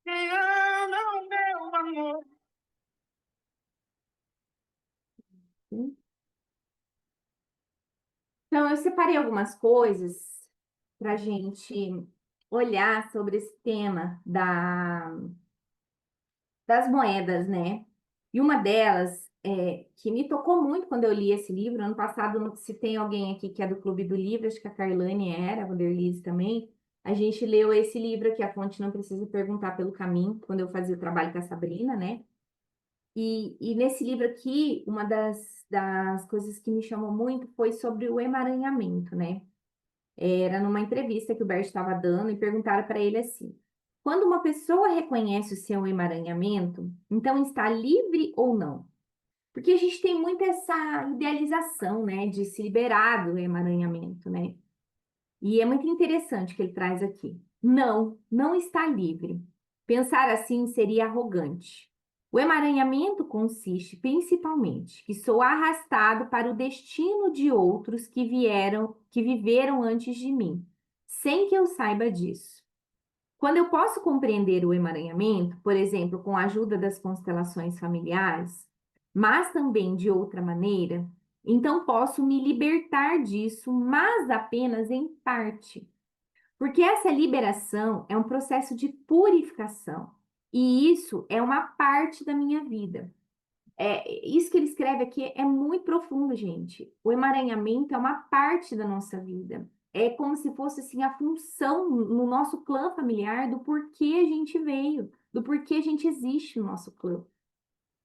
Speaker 2: Me ama, meu amor.
Speaker 1: Então, eu separei algumas coisas para a gente olhar sobre esse tema das moedas, né? E uma delas, que me tocou muito quando eu li esse livro, ano passado, se tem alguém aqui que é do Clube do Livro, acho que a Carlane era, a Vanderlise também, a gente leu esse livro aqui, A Fonte Não Precisa Perguntar Pelo Caminho, quando eu fazia o trabalho com a Sabrina, né? E nesse livro aqui, uma das coisas que me chamou muito foi sobre o emaranhamento, né? Era numa entrevista que o Bert estava dando e perguntaram para ele assim: quando uma pessoa reconhece o seu emaranhamento, então está livre ou não? Porque a gente tem muito essa idealização, né, de se liberar do emaranhamento, né? E é muito interessante o que ele traz aqui. Não, não está livre. Pensar assim seria arrogante. O emaranhamento consiste principalmente que sou arrastado para o destino de outros que viveram antes de mim, sem que eu saiba disso. Quando eu posso compreender o emaranhamento, por exemplo, com a ajuda das constelações familiares, mas também de outra maneira, então posso me libertar disso, mas apenas em parte. Porque essa liberação é um processo de purificação. E isso é uma parte da minha vida. Isso que ele escreve aqui é muito profundo, gente. O emaranhamento é uma parte da nossa vida. É como se fosse assim a função no nosso clã familiar do porquê a gente veio, do porquê a gente existe no nosso clã.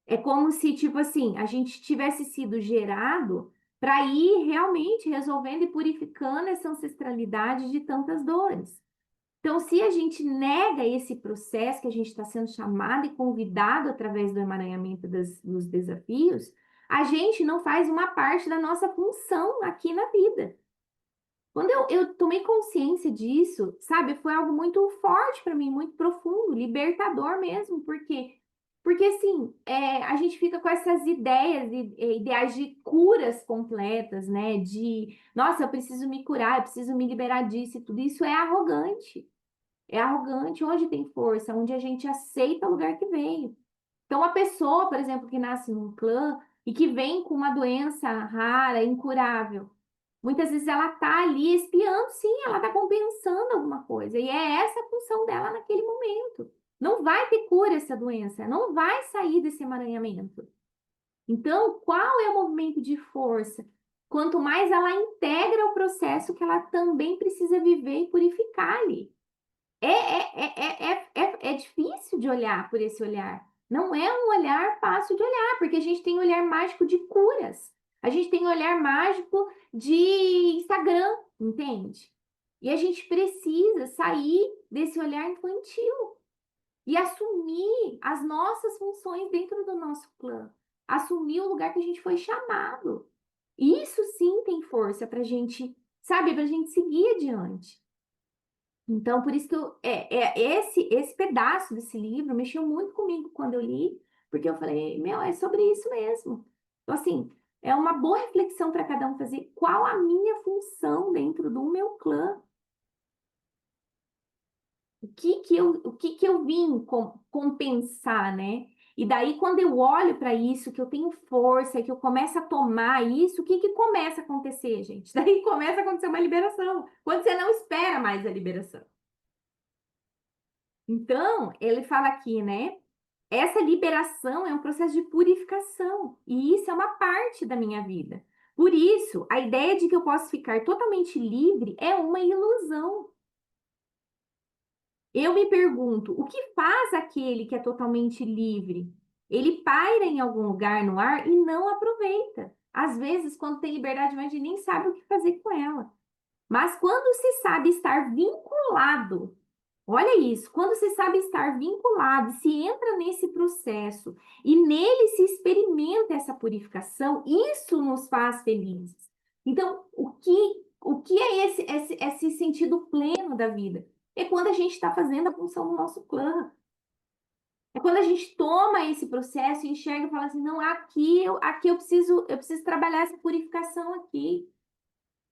Speaker 1: É como se, tipo assim, a gente tivesse sido gerado para ir realmente resolvendo e purificando essa ancestralidade de tantas dores. Então, se a gente nega esse processo que a gente está sendo chamado e convidado através do emaranhamento dos desafios, a gente não faz uma parte da nossa função aqui na vida. Quando eu tomei consciência disso, sabe, foi algo muito forte para mim, muito profundo, libertador mesmo, porque Porque, assim, a gente fica com essas ideias, ideais de curas completas, né? De, nossa, eu preciso me curar, eu preciso me liberar disso e tudo isso é arrogante. É arrogante onde tem força, onde a gente aceita o lugar que veio. Então, uma pessoa, por exemplo, que nasce num clã e que vem com uma doença rara, incurável, muitas vezes ela tá ali espiando, sim, ela tá compensando alguma coisa. E é essa a função dela naquele momento. Não vai ter cura essa doença, não vai sair desse emaranhamento. Então, qual é o movimento de força? Quanto mais ela integra o processo que ela também precisa viver e purificar ali. É difícil de olhar por esse olhar. Não é um olhar fácil de olhar, porque a gente tem olhar mágico de curas. A gente tem olhar mágico de Instagram, entende? E a gente precisa sair desse olhar infantil e assumir as nossas funções dentro do nosso clã. Assumir o lugar que a gente foi chamado. Isso sim tem força para a gente, sabe, para a gente seguir adiante. Então, por isso que esse pedaço desse livro mexeu muito comigo quando eu li, porque eu falei, meu, é sobre isso mesmo. Então, assim, é uma boa reflexão para cada um fazer qual a minha função dentro do meu clã. O que que eu vim compensar, né? E daí, quando eu olho para isso, que eu tenho força, que eu começo a tomar isso, o que que começa a acontecer, gente? Daí começa a acontecer uma liberação, quando você não espera mais a liberação. Então, ele fala aqui, né? Essa liberação é um processo de purificação, e isso é uma parte da minha vida. Por isso, a ideia de que eu posso ficar totalmente livre é uma ilusão. Eu me pergunto, o que faz aquele que é totalmente livre? Ele paira em algum lugar no ar e não aproveita. Às vezes, quando tem liberdade, a gente nem sabe o que fazer com ela. Mas quando se sabe estar vinculado, olha isso, quando se sabe estar vinculado, se entra nesse processo e nele se experimenta essa purificação, isso nos faz felizes. Então, o que é esse sentido pleno da vida? É quando a gente está fazendo a função do nosso clã. É quando a gente toma esse processo e enxerga e fala assim, não, aqui eu preciso trabalhar essa purificação aqui.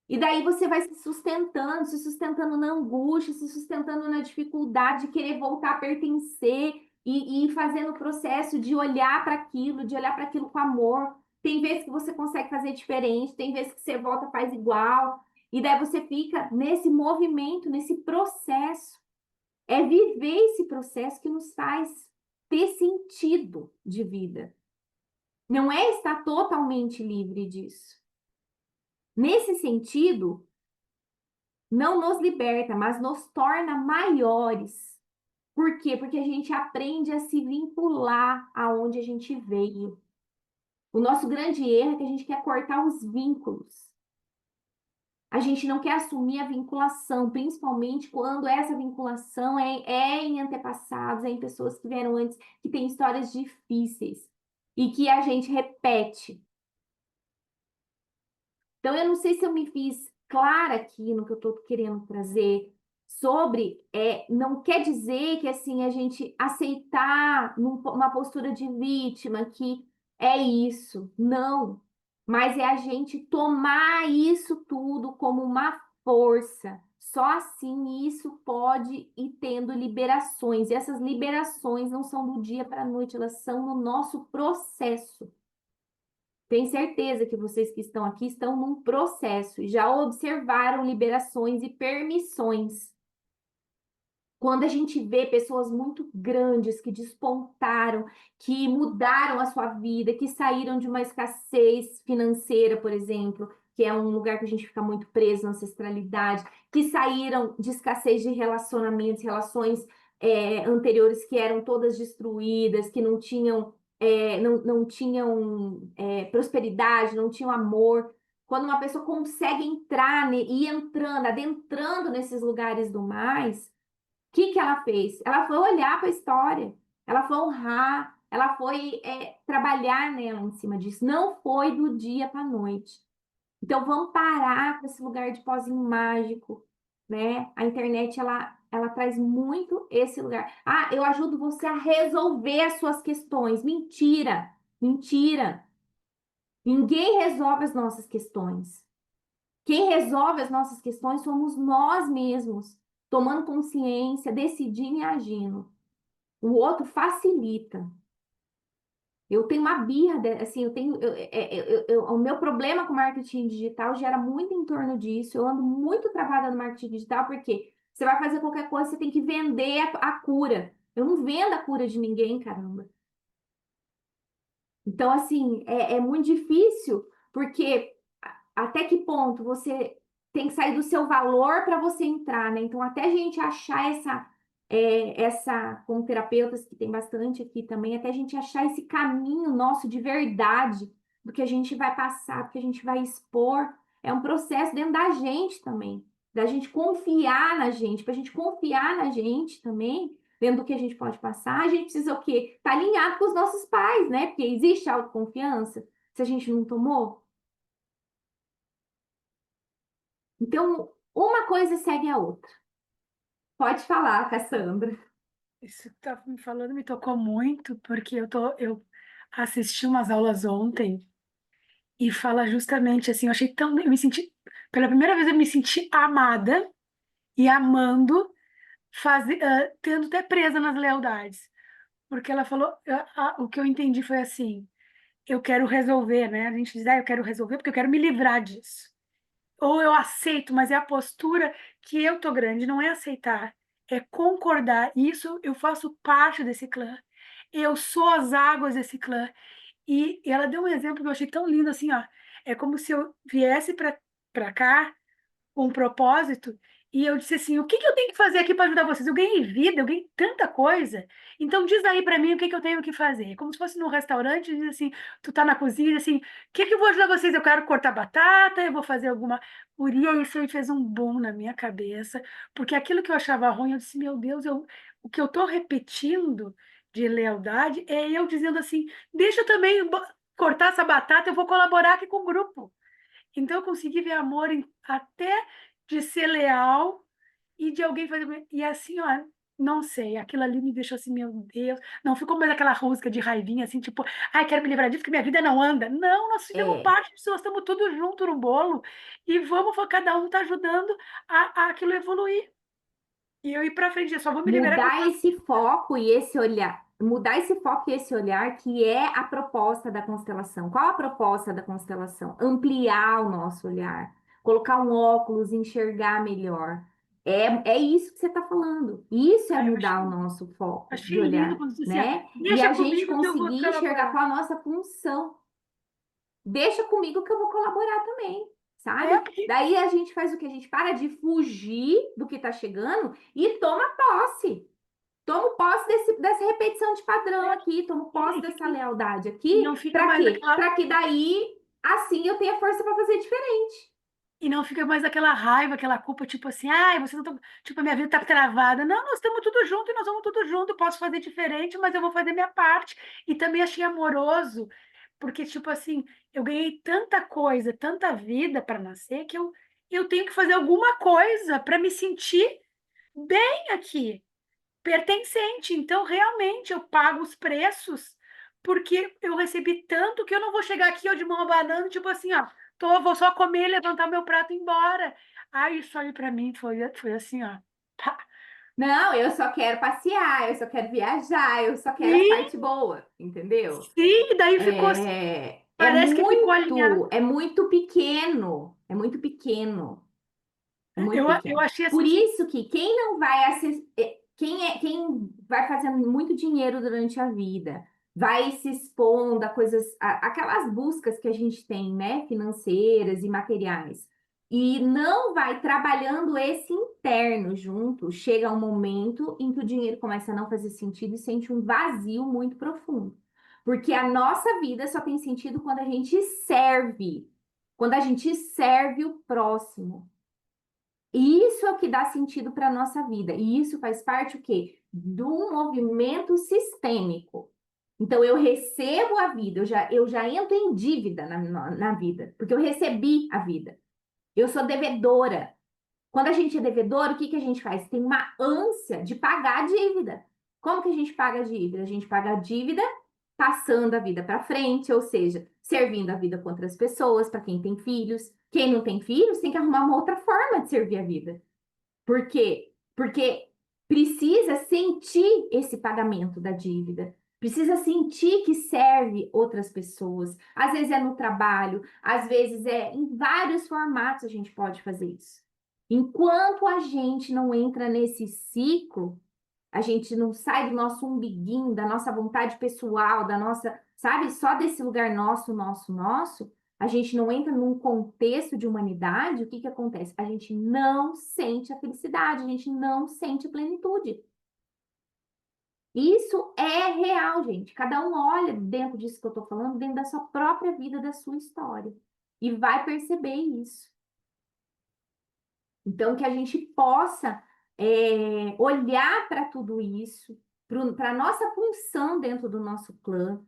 Speaker 1: E daí você vai se sustentando na angústia, se sustentando na dificuldade de querer voltar a pertencer e ir fazendo o processo de olhar para aquilo, de olhar para aquilo com amor. Tem vezes que você consegue fazer diferente, tem vezes que você volta e faz igual. E daí você fica nesse movimento, nesse processo. É viver esse processo que nos faz ter sentido de vida. Não é estar totalmente livre disso. Nesse sentido, não nos liberta, mas nos torna maiores. Por quê? Porque a gente aprende a se vincular aonde a gente veio. O nosso grande erro é que a gente quer cortar os vínculos. A gente não quer assumir a vinculação, principalmente quando essa vinculação é em antepassados, é em pessoas que vieram antes, que têm histórias difíceis e que a gente repete. Então, eu não sei se eu me fiz clara aqui no que eu estou querendo trazer sobre, não quer dizer que assim a gente aceitar uma postura de vítima que é isso, não. Mas é a gente tomar isso tudo como uma força. Só assim isso pode ir tendo liberações. E essas liberações não são do dia para a noite, elas são no nosso processo. Tenho certeza que vocês que estão aqui estão num processo e já observaram liberações e permissões. Quando a gente vê pessoas muito grandes que despontaram, que mudaram a sua vida, que saíram de uma escassez financeira, por exemplo, que é um lugar que a gente fica muito preso na ancestralidade, que saíram de escassez de relacionamentos, relações anteriores que eram todas destruídas, que não tinham prosperidade, não tinham amor. Quando uma pessoa consegue entrar e entrando, adentrando nesses lugares do mais, que ela fez? Ela foi olhar para a história, ela foi honrar, ela foi trabalhar nela em cima disso. Não foi do dia para a noite. Então vamos parar com esse lugar de pozinho mágico, né? A internet ela ela traz muito esse lugar. Ah, eu ajudo você a resolver as suas questões. Mentira, mentira. Ninguém resolve as nossas questões. Quem resolve as nossas questões somos nós mesmos, tomando consciência, decidindo e agindo. O outro facilita. Eu tenho uma birra, assim, eu tenho, o meu problema com marketing digital gera muito em torno disso. Eu ando muito travada no marketing digital porque você vai fazer qualquer coisa, você tem que vender a cura. Eu não vendo a cura de ninguém, caramba. Então, assim, é muito difícil, porque até que ponto você tem que sair do seu valor para você entrar, né? Então, até a gente achar como terapeutas, que tem bastante aqui também, até a gente achar esse caminho nosso de verdade, do que a gente vai passar, do que a gente vai expor, é um processo dentro da gente também, da gente confiar na gente, para a gente confiar na gente também, dentro do que a gente pode passar, a gente precisa o quê? Estar alinhado com os nossos pais, né? Porque existe autoconfiança, se a gente não tomou. Então, uma coisa segue a outra. Pode falar, Cassandra.
Speaker 3: Isso que tá me falando me tocou muito, porque eu assisti umas aulas ontem e fala justamente assim, eu me senti, pela primeira vez eu me senti amada e amando, tendo até presa nas lealdades. Porque ela falou, o que eu entendi foi assim, eu quero resolver, né? A gente diz, eu quero resolver porque eu quero me livrar disso. Ou eu aceito, mas é a postura que eu tô grande, não é aceitar, é concordar. Isso eu faço parte desse clã. Eu sou as águas desse clã. E ela deu um exemplo que eu achei tão lindo assim, ó. É como se eu viesse para cá com um propósito, e eu disse assim, o que que eu tenho que fazer aqui para ajudar vocês? Eu ganhei vida, eu ganhei tanta coisa. Então diz aí para mim o que que eu tenho que fazer. Como se fosse num restaurante, diz assim, tu tá na cozinha, diz assim, o que que eu vou ajudar vocês? Eu quero cortar batata, eu vou fazer alguma... Guria, isso aí fez um boom na minha cabeça, porque aquilo que eu achava ruim, eu disse, meu Deus, o que eu tô repetindo de lealdade é eu dizendo assim, deixa eu também cortar essa batata, eu vou colaborar aqui com o grupo. Então, eu consegui ver amor até de ser leal e de alguém fazer. E assim, ó, não sei, aquilo ali me deixou assim, meu Deus. Não ficou mais aquela rusga de raivinha, assim, tipo, ai, quero me livrar disso, que minha vida não anda. Não, nós fizemos
Speaker 1: É,
Speaker 3: parte disso, nós estamos todos juntos no bolo e vamos, cada um tá ajudando a aquilo evoluir. E eu ir para frente, eu só vou me liberar quando
Speaker 1: mudar
Speaker 3: nós.
Speaker 1: esse foco e esse olhar, mudar esse foco e esse olhar que é a proposta da constelação. Qual a proposta da constelação? Ampliar o nosso olhar, colocar um óculos, enxergar melhor. É isso que você está falando. Isso é
Speaker 3: Ai,
Speaker 1: mudar o nosso foco de
Speaker 3: achei lindo
Speaker 1: olhar,
Speaker 3: quando disse assim, ó,
Speaker 1: né? E
Speaker 3: deixa
Speaker 1: a gente
Speaker 3: comigo que eu vou
Speaker 1: conseguir enxergar
Speaker 3: colaborar.
Speaker 1: qual a nossa função. Deixa comigo que eu vou colaborar também,
Speaker 3: É,
Speaker 1: sabe?
Speaker 3: porque
Speaker 1: Daí a gente faz o que? A gente para de fugir do que está chegando e toma posse. Tomo posse dessa repetição de padrão aqui, tomo posse dessa lealdade
Speaker 3: e não
Speaker 1: aqui.
Speaker 3: fica
Speaker 1: Para
Speaker 3: mais
Speaker 1: quê?
Speaker 3: aquela
Speaker 1: Para que daí, assim, eu tenha força para fazer diferente.
Speaker 3: E não fica mais aquela raiva, aquela culpa, tipo assim, ai, você não tá, tipo, a minha vida tá travada. Não, nós estamos tudo junto e nós vamos tudo junto. Eu posso fazer diferente, mas eu vou fazer minha parte. E também achei amoroso, porque, tipo assim, eu ganhei tanta coisa, tanta vida para nascer, que eu tenho que fazer alguma coisa para me sentir bem aqui, pertencente. Então, realmente, eu pago os preços porque eu recebi tanto que eu não vou chegar aqui ó, de mão abanando, tipo assim, ó, vou só comer, levantar meu prato e ir embora. Ai, isso aí para mim foi assim, ó. Pá.
Speaker 1: Não, eu só quero passear, eu só quero viajar, eu só quero as
Speaker 3: Sim,
Speaker 1: partes boas, entendeu?
Speaker 3: sim, daí ficou assim,
Speaker 1: É,
Speaker 3: parece que ficou alinhado.
Speaker 1: é muito pequeno, é muito pequeno. É muito
Speaker 3: Eu
Speaker 1: pequeno.
Speaker 3: achei
Speaker 1: Por
Speaker 3: assim,
Speaker 1: isso que quem não vai quem vai fazendo muito dinheiro durante a vida, vai se expondo a coisas, aquelas buscas que a gente tem, né, financeiras e materiais, e não vai trabalhando esse interno junto, chega um momento em que o dinheiro começa a não fazer sentido e sente um vazio muito profundo. Porque a nossa vida só tem sentido quando a gente serve o próximo. E isso é o que dá sentido para a nossa vida. E isso faz parte o quê? Do movimento sistêmico. Então, eu recebo a vida, eu já entro em dívida na vida, porque eu recebi a vida. Eu sou devedora. Quando a gente é devedor, o que que a gente faz? Tem uma ânsia de pagar a dívida. Como que a gente paga a dívida? A gente paga a dívida passando a vida para frente, ou seja, servindo a vida com outras pessoas, para quem tem filhos. Quem não tem filhos tem que arrumar uma outra forma de servir a vida. Por quê? Porque precisa sentir esse pagamento da dívida. Precisa sentir que serve outras pessoas. Às vezes é no trabalho, às vezes é em vários formatos a gente pode fazer isso. Enquanto a gente não entra nesse ciclo, a gente não sai do nosso umbiguinho, da nossa vontade pessoal, da nossa, sabe, só desse lugar nosso, nosso, nosso, a gente não entra num contexto de humanidade, o que que acontece? A gente não sente a felicidade, a gente não sente a plenitude. Isso é real, gente. Cada um olha dentro disso que eu tô falando, dentro da sua própria vida, da sua história, e vai perceber isso. Então, que a gente possa olhar para tudo isso, para a nossa função dentro do nosso clã,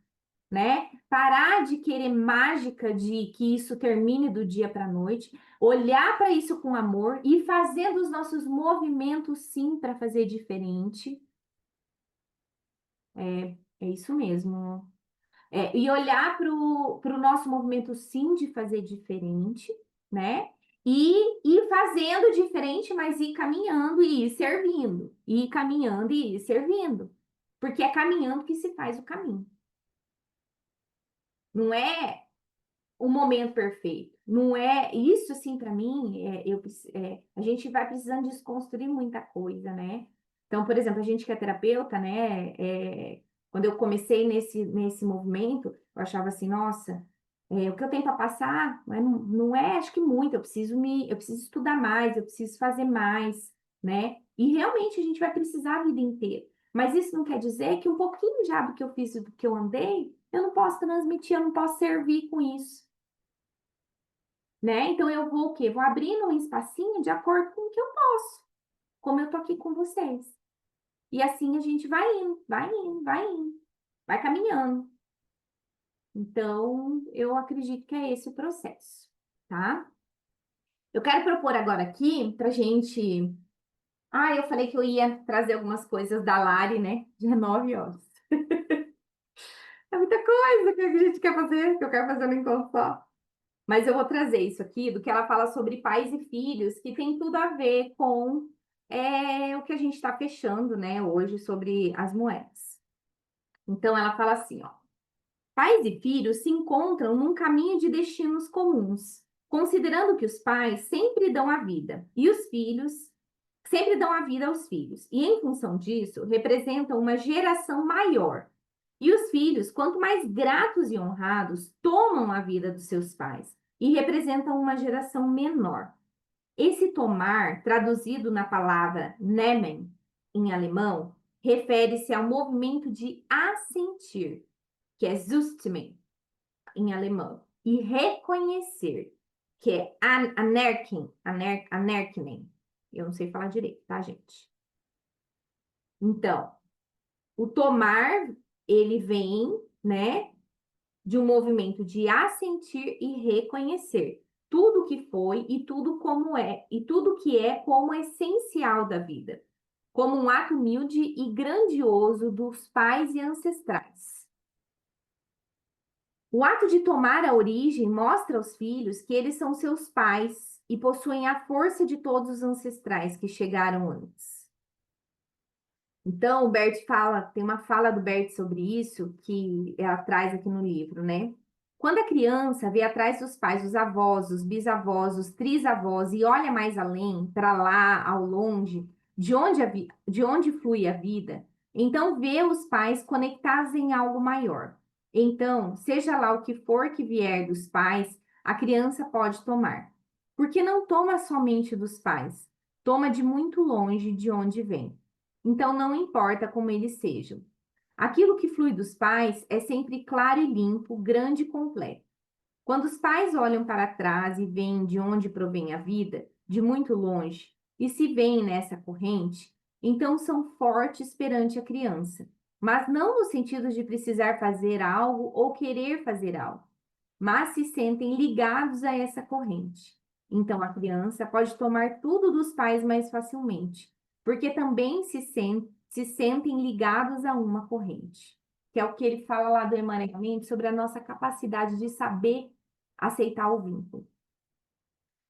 Speaker 1: né? Parar de querer mágica de que isso termine do dia para a noite, olhar para isso com amor e fazendo os nossos movimentos sim para fazer diferente. É isso mesmo. E olhar para o nosso movimento sim de fazer diferente, né? E ir fazendo diferente, mas ir caminhando e ir servindo. Ir caminhando e ir servindo. Porque é caminhando que se faz o caminho. Não é o momento perfeito. Não é isso, assim, para mim, a gente vai precisando desconstruir muita coisa, né? Então, por exemplo, a gente que é terapeuta, né? Quando eu comecei nesse movimento, eu achava assim, nossa, o que eu tenho para passar não é, acho que muito, eu preciso estudar mais, eu preciso fazer mais, né? E realmente a gente vai precisar a vida inteira. Mas isso não quer dizer que um pouquinho já do que eu fiz, do que eu andei, eu não posso transmitir, eu não posso servir com isso, né? Então eu vou o quê? Vou abrindo um espacinho de acordo com o que eu posso, como eu tô aqui com vocês. E assim a gente vai indo, vai indo, vai indo, vai caminhando. Então, eu acredito que é esse o processo, tá? Eu quero propor agora aqui pra gente. Ah, eu falei que eu ia trazer algumas coisas da Lari, né? Dia 9 horas. É muita coisa que a gente quer fazer, que eu quero fazer no encontro só. Mas eu vou trazer isso aqui, do que ela fala sobre pais e filhos, que tem tudo a ver com o que a gente está fechando, né, hoje sobre as moedas. Então, ela fala assim, ó. Pais e filhos se encontram num caminho de destinos comuns, considerando que os pais sempre dão a vida e os filhos sempre dão a vida aos filhos. E, em função disso, representam uma geração maior. E os filhos, quanto mais gratos e honrados, tomam a vida dos seus pais e representam uma geração menor. Esse tomar, traduzido na palavra nehmen, em alemão, refere-se ao movimento de assentir, que é Zustimmung, em alemão, e reconhecer, que é Anerkennen. Eu não sei falar direito, tá, gente? Então, o tomar, ele vem, né, de um movimento de assentir e reconhecer tudo que foi e tudo como é, e tudo que é como essencial da vida, como um ato humilde e grandioso dos pais e ancestrais. O ato de tomar a origem mostra aos filhos que eles são seus pais e possuem a força de todos os ancestrais que chegaram antes. Então, o Bert fala, tem uma fala do Bert sobre isso que ela traz aqui no livro, né? Quando a criança vê atrás dos pais os avós, os bisavós, os trisavós e olha mais além, para lá, ao longe, de onde flui a vida, então vê os pais conectados em algo maior. Então, seja lá o que for que vier dos pais, a criança pode tomar. Porque não toma somente dos pais, toma de muito longe de onde vem. Então, não importa como eles sejam. Aquilo que flui dos pais é sempre claro e limpo, grande e completo. Quando os pais olham para trás e veem de onde provém a vida, de muito longe, e se veem nessa corrente, então são fortes perante a criança, mas não no sentido de precisar fazer algo ou querer fazer algo, mas se sentem ligados a essa corrente. Então, a criança pode tomar tudo dos pais mais facilmente, porque também se sentem ligados a uma corrente, que é o que ele fala lá do emaranhamento sobre a nossa capacidade de saber aceitar o vínculo.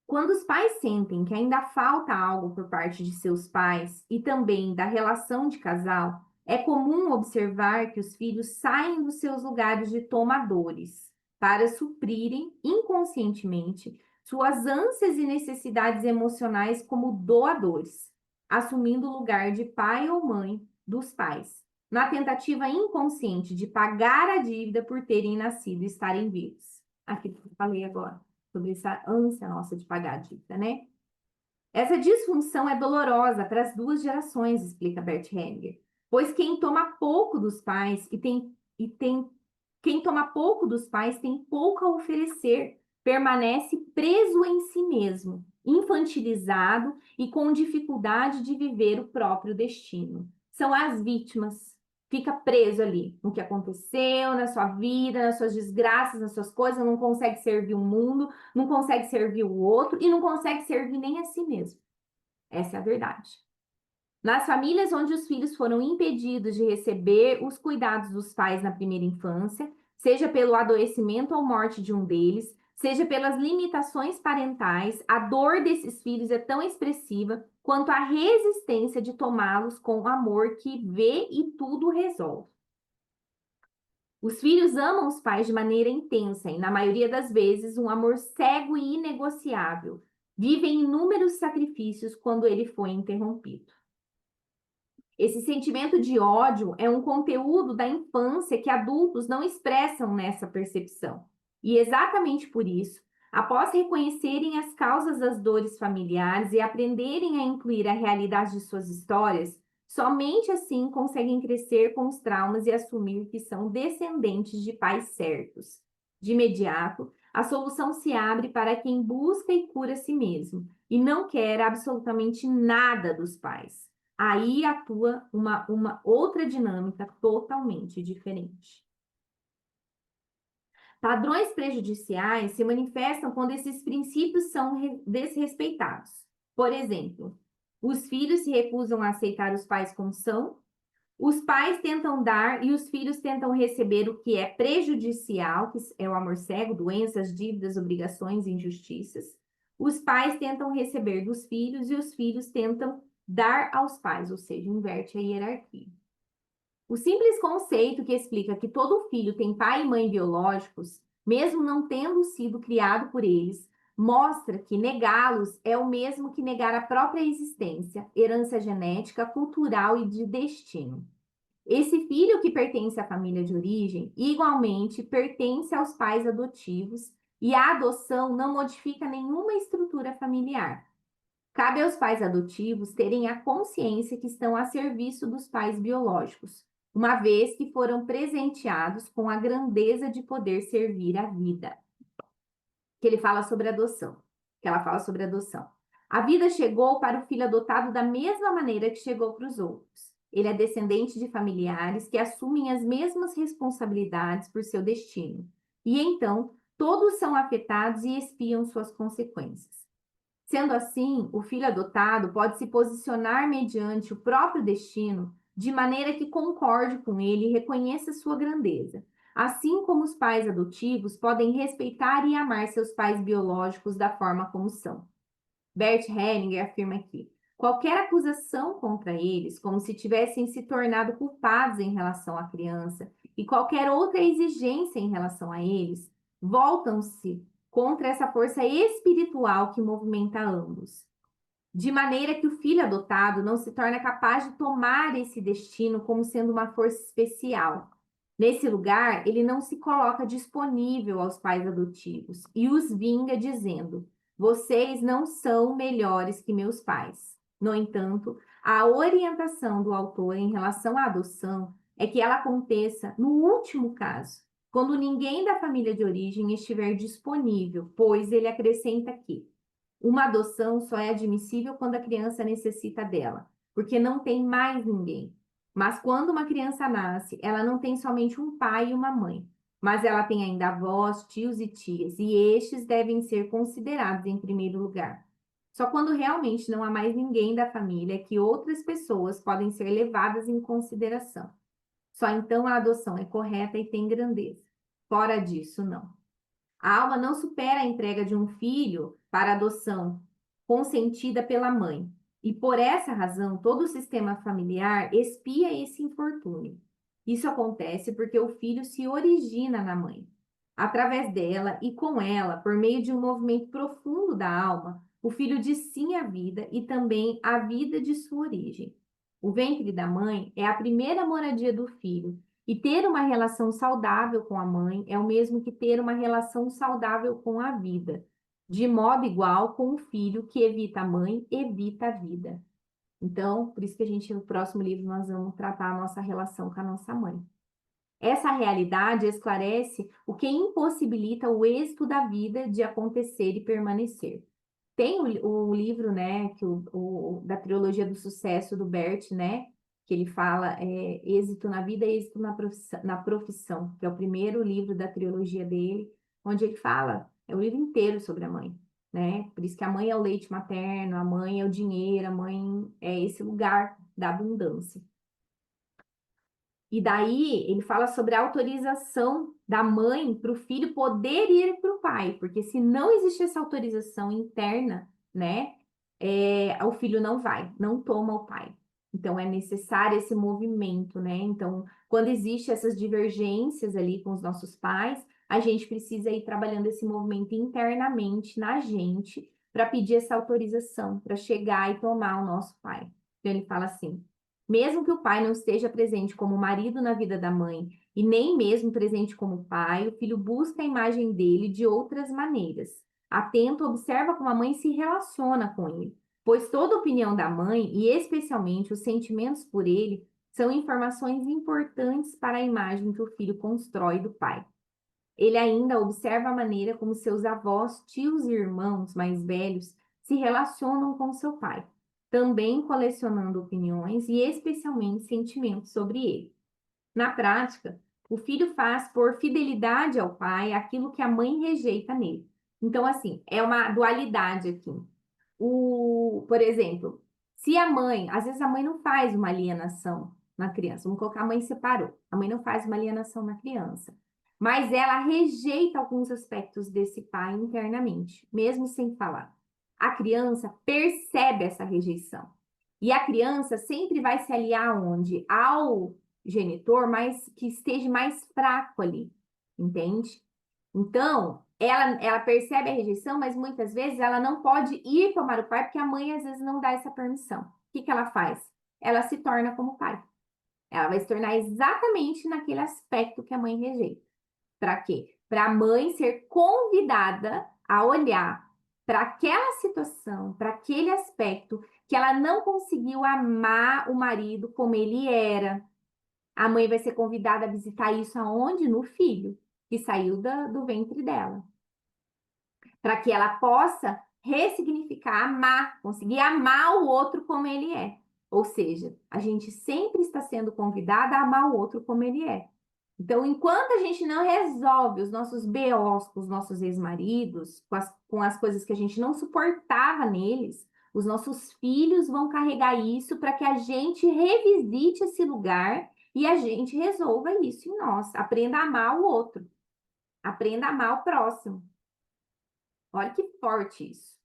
Speaker 1: Quando os pais sentem que ainda falta algo por parte de seus pais e também da relação de casal, é comum observar que os filhos saem dos seus lugares de tomadores para suprirem inconscientemente suas ânsias e necessidades emocionais como doadores, assumindo o lugar de pai ou mãe dos pais, na tentativa inconsciente de pagar a dívida por terem nascido e estarem vivos. Aquilo que eu falei agora sobre essa ânsia nossa de pagar a dívida, né? Essa disfunção é dolorosa para as duas gerações, explica Bert Hellinger, pois quem toma pouco dos pais quem toma pouco dos pais tem pouco a oferecer, permanece preso em si mesmo, infantilizado e com dificuldade de viver o próprio destino. São as vítimas. Fica preso ali no que aconteceu, na sua vida, nas suas desgraças, nas suas coisas, não consegue servir o mundo, não consegue servir o outro e não consegue servir nem a si mesmo. Essa é a verdade. Nas famílias onde os filhos foram impedidos de receber os cuidados dos pais na primeira infância, seja pelo adoecimento ou morte de um deles, seja pelas limitações parentais, a dor desses filhos é tão expressiva quanto a resistência de tomá-los com o amor que vê e tudo resolve. Os filhos amam os pais de maneira intensa e, na maioria das vezes, um amor cego e inegociável. Vivem inúmeros sacrifícios quando ele foi interrompido. Esse sentimento de ódio é um conteúdo da infância que adultos não expressam nessa percepção. E exatamente por isso, após reconhecerem as causas das dores familiares e aprenderem a incluir a realidade de suas histórias, somente assim conseguem crescer com os traumas e assumir que são descendentes de pais certos. De imediato, a solução se abre para quem busca e cura a si mesmo e não quer absolutamente nada dos pais. Aí atua uma outra dinâmica totalmente diferente. Padrões prejudiciais se manifestam quando esses princípios são desrespeitados. Por exemplo, os filhos se recusam a aceitar os pais como são, os pais tentam dar e os filhos tentam receber o que é prejudicial, que é o amor cego, doenças, dívidas, obrigações e injustiças. Os pais tentam receber dos filhos e os filhos tentam dar aos pais, ou seja, inverte a hierarquia. O simples conceito que explica que todo filho tem pai e mãe biológicos, mesmo não tendo sido criado por eles, mostra que negá-los é o mesmo que negar a própria existência, herança genética, cultural e de destino. Esse filho que pertence à família de origem, igualmente pertence aos pais adotivos, e a adoção não modifica nenhuma estrutura familiar. Cabe aos pais adotivos terem a consciência que estão a serviço dos pais biológicos, uma vez que foram presenteados com a grandeza de poder servir a vida. Que ele fala sobre adoção, que ela fala sobre adoção. A vida chegou para o filho adotado da mesma maneira que chegou para os outros. Ele é descendente de familiares que assumem as mesmas responsabilidades por seu destino. E então, todos são afetados e expiam suas consequências. Sendo assim, o filho adotado pode se posicionar mediante o próprio destino de maneira que concorde com ele e reconheça sua grandeza, assim como os pais adotivos podem respeitar e amar seus pais biológicos da forma como são. Bert Hellinger afirma que qualquer acusação contra eles, como se tivessem se tornado culpados em relação à criança, e qualquer outra exigência em relação a eles, voltam-se contra essa força espiritual que movimenta ambos. De maneira que o filho adotado não se torna capaz de tomar esse destino como sendo uma força especial. Nesse lugar, ele não se coloca disponível aos pais adotivos e os vinga dizendo: vocês não são melhores que meus pais. No entanto, a orientação do autor em relação à adoção é que ela aconteça no último caso, quando ninguém da família de origem estiver disponível, pois ele acrescenta aqui: uma adoção só é admissível quando a criança necessita dela, porque não tem mais ninguém. Mas quando uma criança nasce, ela não tem somente um pai e uma mãe. mas ela tem ainda avós, tios e tias, e estes devem ser considerados em primeiro lugar. Só quando realmente não há mais ninguém da família é que outras pessoas podem ser levadas em consideração. Só então a adoção é correta e tem grandeza. Fora disso, não. A alma não supera a entrega de um filho para adoção consentida pela mãe. E por essa razão, todo o sistema familiar expia esse infortúnio. Isso acontece porque o filho se origina na mãe. Através dela e com ela, por meio de um movimento profundo da alma, o filho diz sim à vida e também à vida de sua origem. O ventre da mãe é a primeira moradia do filho, e ter uma relação saudável com a mãe é o mesmo que ter uma relação saudável com a vida. De modo igual com o filho que evita a mãe, evita a vida. Então, por isso que a gente, no próximo livro, nós vamos tratar a nossa relação com a nossa mãe. Essa realidade esclarece o que impossibilita o êxito da vida de acontecer e permanecer. Tem o livro, né, da trilogia do sucesso do Bert, né, que ele fala êxito na vida e êxito na profissão, que é o primeiro livro da trilogia dele, onde ele fala, é o livro inteiro sobre a mãe, né? Por isso que a mãe é o leite materno, a mãe é o dinheiro, a mãe é esse lugar da abundância. E daí ele fala sobre a autorização da mãe para o filho poder ir para o pai, porque se não existe essa autorização interna, né, o filho não vai, não toma o pai. Então é necessário esse movimento, né? Então, quando existe essas divergências ali com os nossos pais, a gente precisa ir trabalhando esse movimento internamente na gente para pedir essa autorização, para chegar e tomar o nosso pai. Então ele fala assim: mesmo que o pai não esteja presente como marido na vida da mãe e nem mesmo presente como pai, o filho busca a imagem dele de outras maneiras. Atento, observa como a mãe se relaciona com ele, pois toda opinião da mãe, e especialmente os sentimentos por ele, são informações importantes para a imagem que o filho constrói do pai. Ele ainda observa a maneira como seus avós, tios e irmãos mais velhos se relacionam com seu pai, também colecionando opiniões e especialmente sentimentos sobre ele. Na prática, o filho faz por fidelidade ao pai aquilo que a mãe rejeita nele. Então, assim, é uma dualidade aqui. Por exemplo, se a mãe, às vezes a mãe não faz uma alienação na criança, vamos colocar a mãe separou, a mãe não faz uma alienação na criança, mas ela rejeita alguns aspectos desse pai internamente, mesmo sem falar. A criança percebe essa rejeição. E a criança sempre vai se aliar onde? Ao genitor, mas que esteja mais fraco ali, entende? Então, ela percebe a rejeição, mas muitas vezes ela não pode ir tomar o pai, porque a mãe às vezes não dá essa permissão. O que que ela faz? Ela se torna como pai. Ela vai se tornar exatamente naquele aspecto que a mãe rejeita. Para quê? Para a mãe ser convidada a olhar para aquela situação, para aquele aspecto que ela não conseguiu amar o marido como ele era. A mãe vai ser convidada a visitar isso aonde? No filho, que saiu do ventre dela. Para que ela possa ressignificar, amar, conseguir amar o outro como ele é. Ou seja, a gente sempre está sendo convidada a amar o outro como ele é. Então, enquanto a gente não resolve os nossos BOs com os nossos ex-maridos, com as coisas que a gente não suportava neles, os nossos filhos vão carregar isso para que a gente revisite esse lugar e a gente resolva isso em nós. Aprenda a amar o outro. Aprenda a amar o próximo. Olha que forte isso.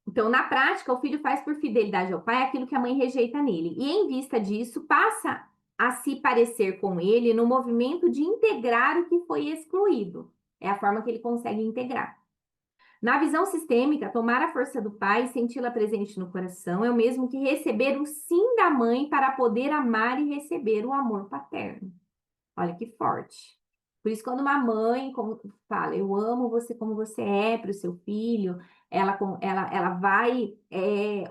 Speaker 1: Então, na prática, o filho faz por fidelidade ao pai aquilo que a mãe rejeita nele. E, em vista disso, passa a se parecer com ele no movimento de integrar o que foi excluído. É a forma que ele consegue integrar. Na visão sistêmica, tomar a força do pai e senti-la presente no coração é o mesmo que receber o sim da mãe para poder amar e receber o amor paterno. Olha que forte. Por isso, quando uma mãe fala, eu amo você como você é para o seu filho, ela vai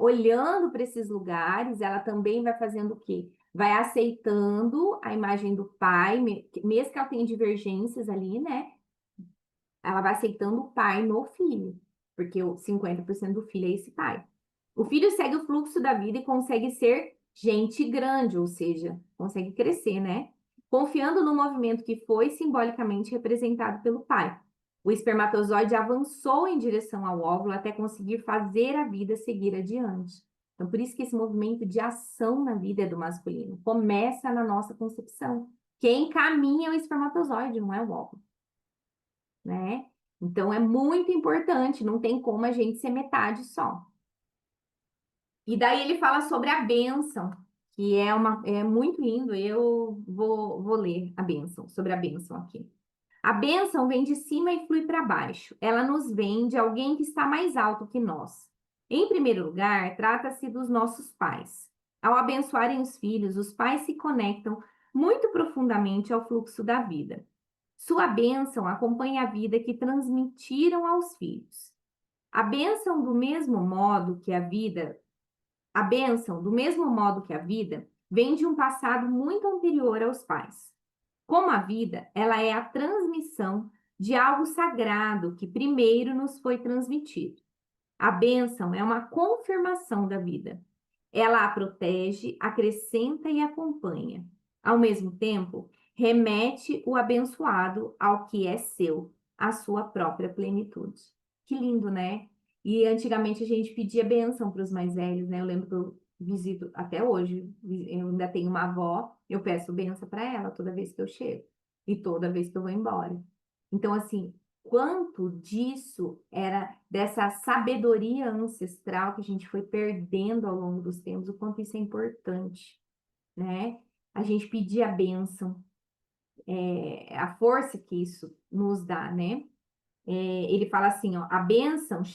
Speaker 1: olhando para esses lugares, ela também vai fazendo o quê? Vai aceitando a imagem do pai, mesmo que ela tenha divergências ali, né? Ela vai aceitando o pai no filho, porque o 50% do filho é esse pai. O filho segue o fluxo da vida e consegue ser gente grande, ou seja, consegue crescer, né? confiando no movimento que foi simbolicamente representado pelo pai. O espermatozoide avançou em direção ao óvulo até conseguir fazer a vida seguir adiante. Então, por isso que esse movimento de ação na vida é do masculino. Começa na nossa concepção. Quem caminha é o espermatozoide, não é o óvulo, né? Então, é muito importante, não tem como a gente ser metade só. E daí ele fala sobre a bênção, que é muito lindo. Eu vou ler a bênção, sobre a bênção aqui. A bênção vem de cima e flui para baixo. Ela nos vem de alguém que está mais alto que nós. Em primeiro lugar, trata-se dos nossos pais. Ao abençoarem os filhos, os pais se conectam muito profundamente ao fluxo da vida. Sua bênção acompanha a vida que transmitiram aos filhos. A bênção, do mesmo modo que a vida, a bênção, do mesmo modo que a vida, vem de um passado muito anterior aos pais. Como a vida, ela é a transmissão de algo sagrado que primeiro nos foi transmitido. A bênção é uma confirmação da vida. Ela a protege, acrescenta e acompanha. Ao mesmo tempo, remete o abençoado ao que é seu, à sua própria plenitude. Que lindo, né? E antigamente a gente pedia bênção para os mais velhos, né? Eu lembro que eu visito até hoje, eu ainda tenho uma avó, eu peço bênção para ela toda vez que eu chego e toda vez que eu vou embora. Então, assim, quanto disso era dessa sabedoria ancestral que a gente foi perdendo ao longo dos tempos, o quanto isso é importante, né? A gente pedir a bênção, a força que isso nos dá, né? Ele fala assim, ó,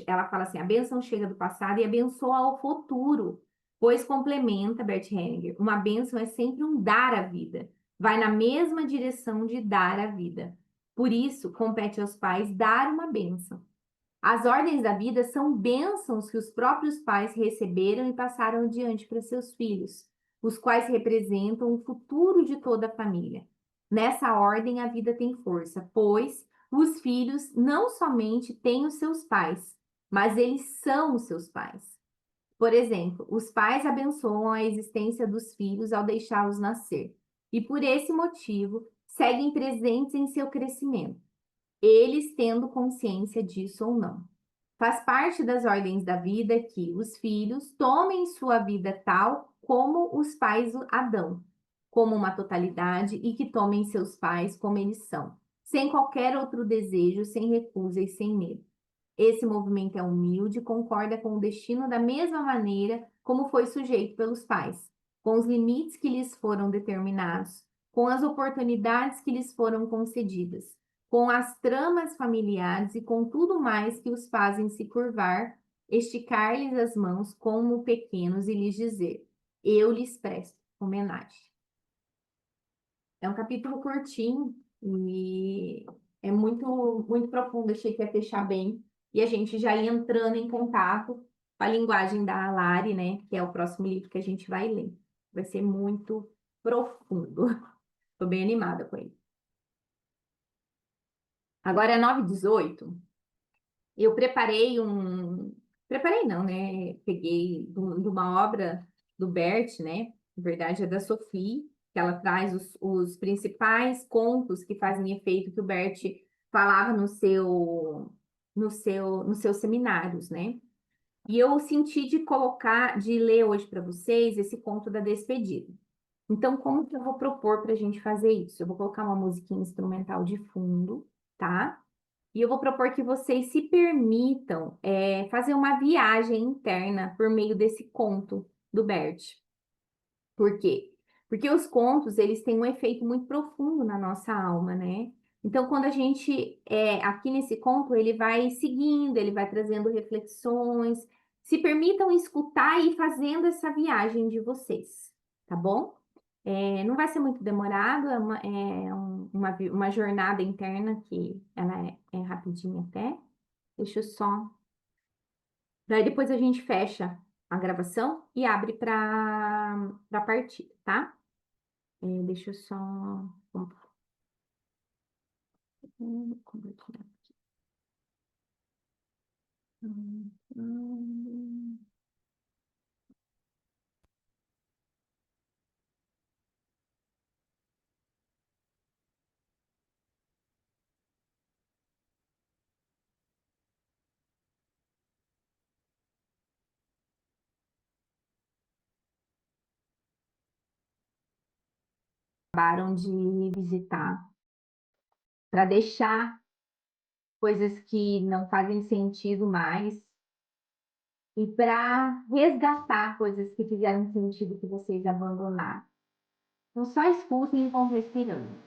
Speaker 1: ela fala assim, a bênção chega do passado e abençoa o futuro, pois complementa, Bert Hellinger, uma bênção é sempre um dar à vida, vai na mesma direção de dar à vida. Por isso, compete aos pais dar uma bênção. As ordens da vida são bênçãos que os próprios pais receberam e passaram adiante para seus filhos, os quais representam o futuro de toda a família. Nessa ordem, a vida tem força, pois os filhos não somente têm os seus pais, mas eles são os seus pais. Por exemplo, os pais abençoam a existência dos filhos ao deixá-los nascer, e por esse motivo seguem presentes em seu crescimento, eles tendo consciência disso ou não. Faz parte das ordens da vida que os filhos tomem sua vida tal como os pais a dão, como uma totalidade, e que tomem seus pais como eles são, sem qualquer outro desejo, sem recusa e sem medo. Esse movimento é humilde e concorda com o destino da mesma maneira como foi sujeito pelos pais, com os limites que lhes foram determinados, com as oportunidades que lhes foram concedidas, com as tramas familiares e com tudo mais que os fazem se curvar, esticar-lhes as mãos como pequenos e lhes dizer: eu lhes presto homenagem. É um capítulo curtinho e é muito profundo. Achei que ia fechar bem. E a gente já ia entrando em contato com a linguagem da Lari, né? Que é o próximo livro que a gente vai ler. Vai ser muito profundo. Estou bem animada com ele. Agora é 9h18. Eu preparei um. Preparei não, né? Peguei de uma obra do Bert, né? Na verdade, é da Sophie, que ela traz os principais contos que fazem efeito que o Bert falava nos seus seminários, né? E eu senti de colocar, de ler hoje para vocês esse conto da despedida. Então, como que eu vou propor para a gente fazer isso? Eu vou colocar uma musiquinha instrumental de fundo, tá? E eu vou propor que vocês se permitam fazer uma viagem interna por meio desse conto do Bert. Por quê? Porque os contos, eles têm um efeito muito profundo na nossa alma, né? Então, quando a gente, aqui nesse conto, ele vai seguindo, ele vai trazendo reflexões. Se permitam escutar e ir fazendo essa viagem de vocês, tá bom? Não vai ser muito demorado, uma jornada interna que ela é rapidinha até. Deixa eu só. Daí depois a gente fecha a gravação e abre para partida, tá? Deixa eu só compartilhar. acabaram de visitar, para deixar coisas que não fazem sentido mais e para resgatar coisas que fizeram sentido que vocês abandonaram. Então, só escutem e vão respirando.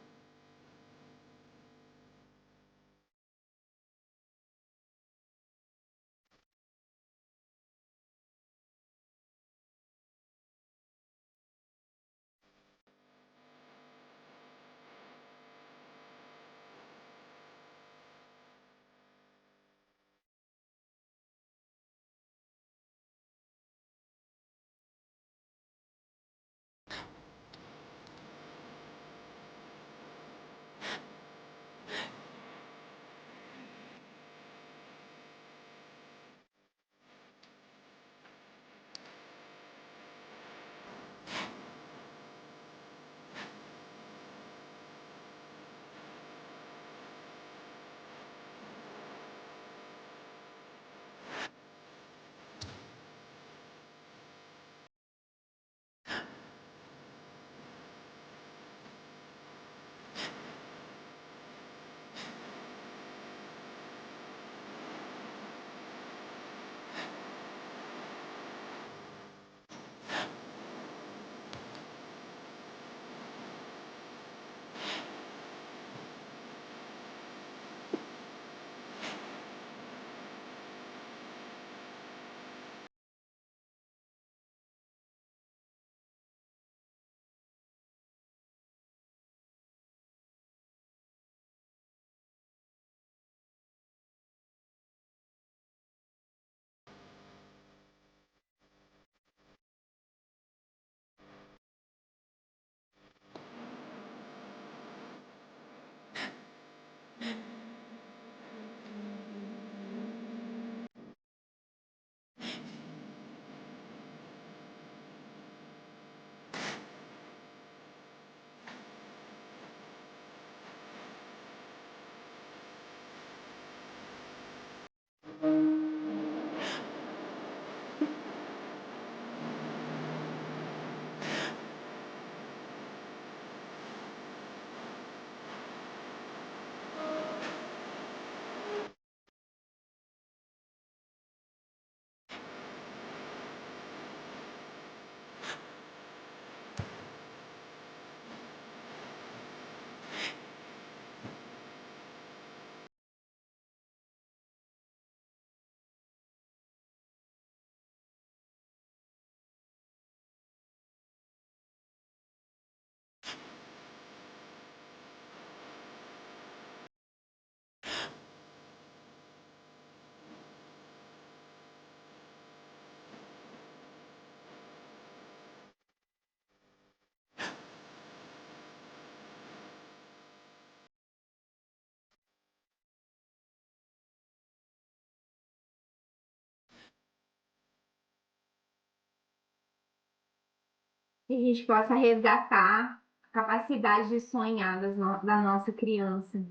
Speaker 1: Que a gente possa resgatar a capacidade de sonhar da nossa criança.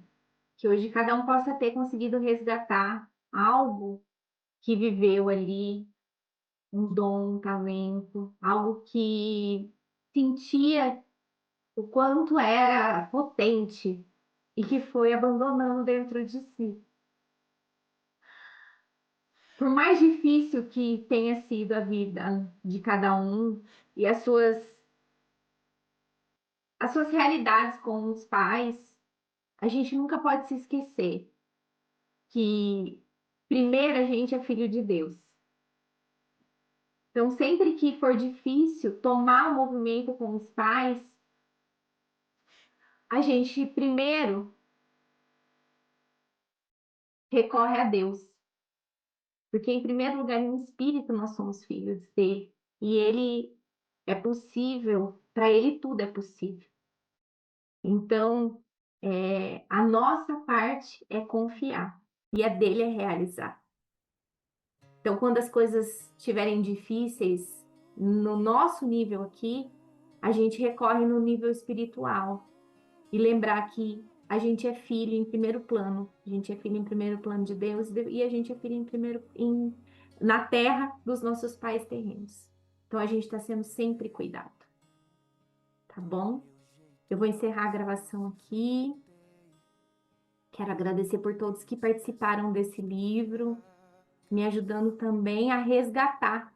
Speaker 1: Que hoje cada um possa ter conseguido resgatar algo que viveu ali, um dom, um talento, algo que sentia o quanto era potente e que foi abandonando dentro de si. Por mais difícil que tenha sido a vida de cada um e as suas realidades com os pais, a gente nunca pode se esquecer que primeiro a gente é filho de Deus. Então, sempre que for difícil tomar o movimento com os pais, a gente primeiro recorre a Deus. Porque, em primeiro lugar, em espírito, nós somos filhos dele. E ele é possível, para ele tudo é possível. Então, a nossa parte é confiar. E a dele é realizar. Então, quando as coisas estiverem difíceis, no nosso nível aqui, a gente recorre no nível espiritual. E lembrar que a gente é filho em primeiro plano. A gente é filho em primeiro plano de Deus e a gente é filho na terra dos nossos pais terrenos. Então a gente está sendo sempre cuidado. Tá bom? Eu vou encerrar a gravação aqui. Quero agradecer por todos que participaram desse livro, me ajudando também a resgatar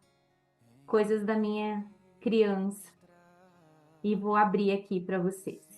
Speaker 1: coisas da minha criança. E vou abrir aqui para vocês.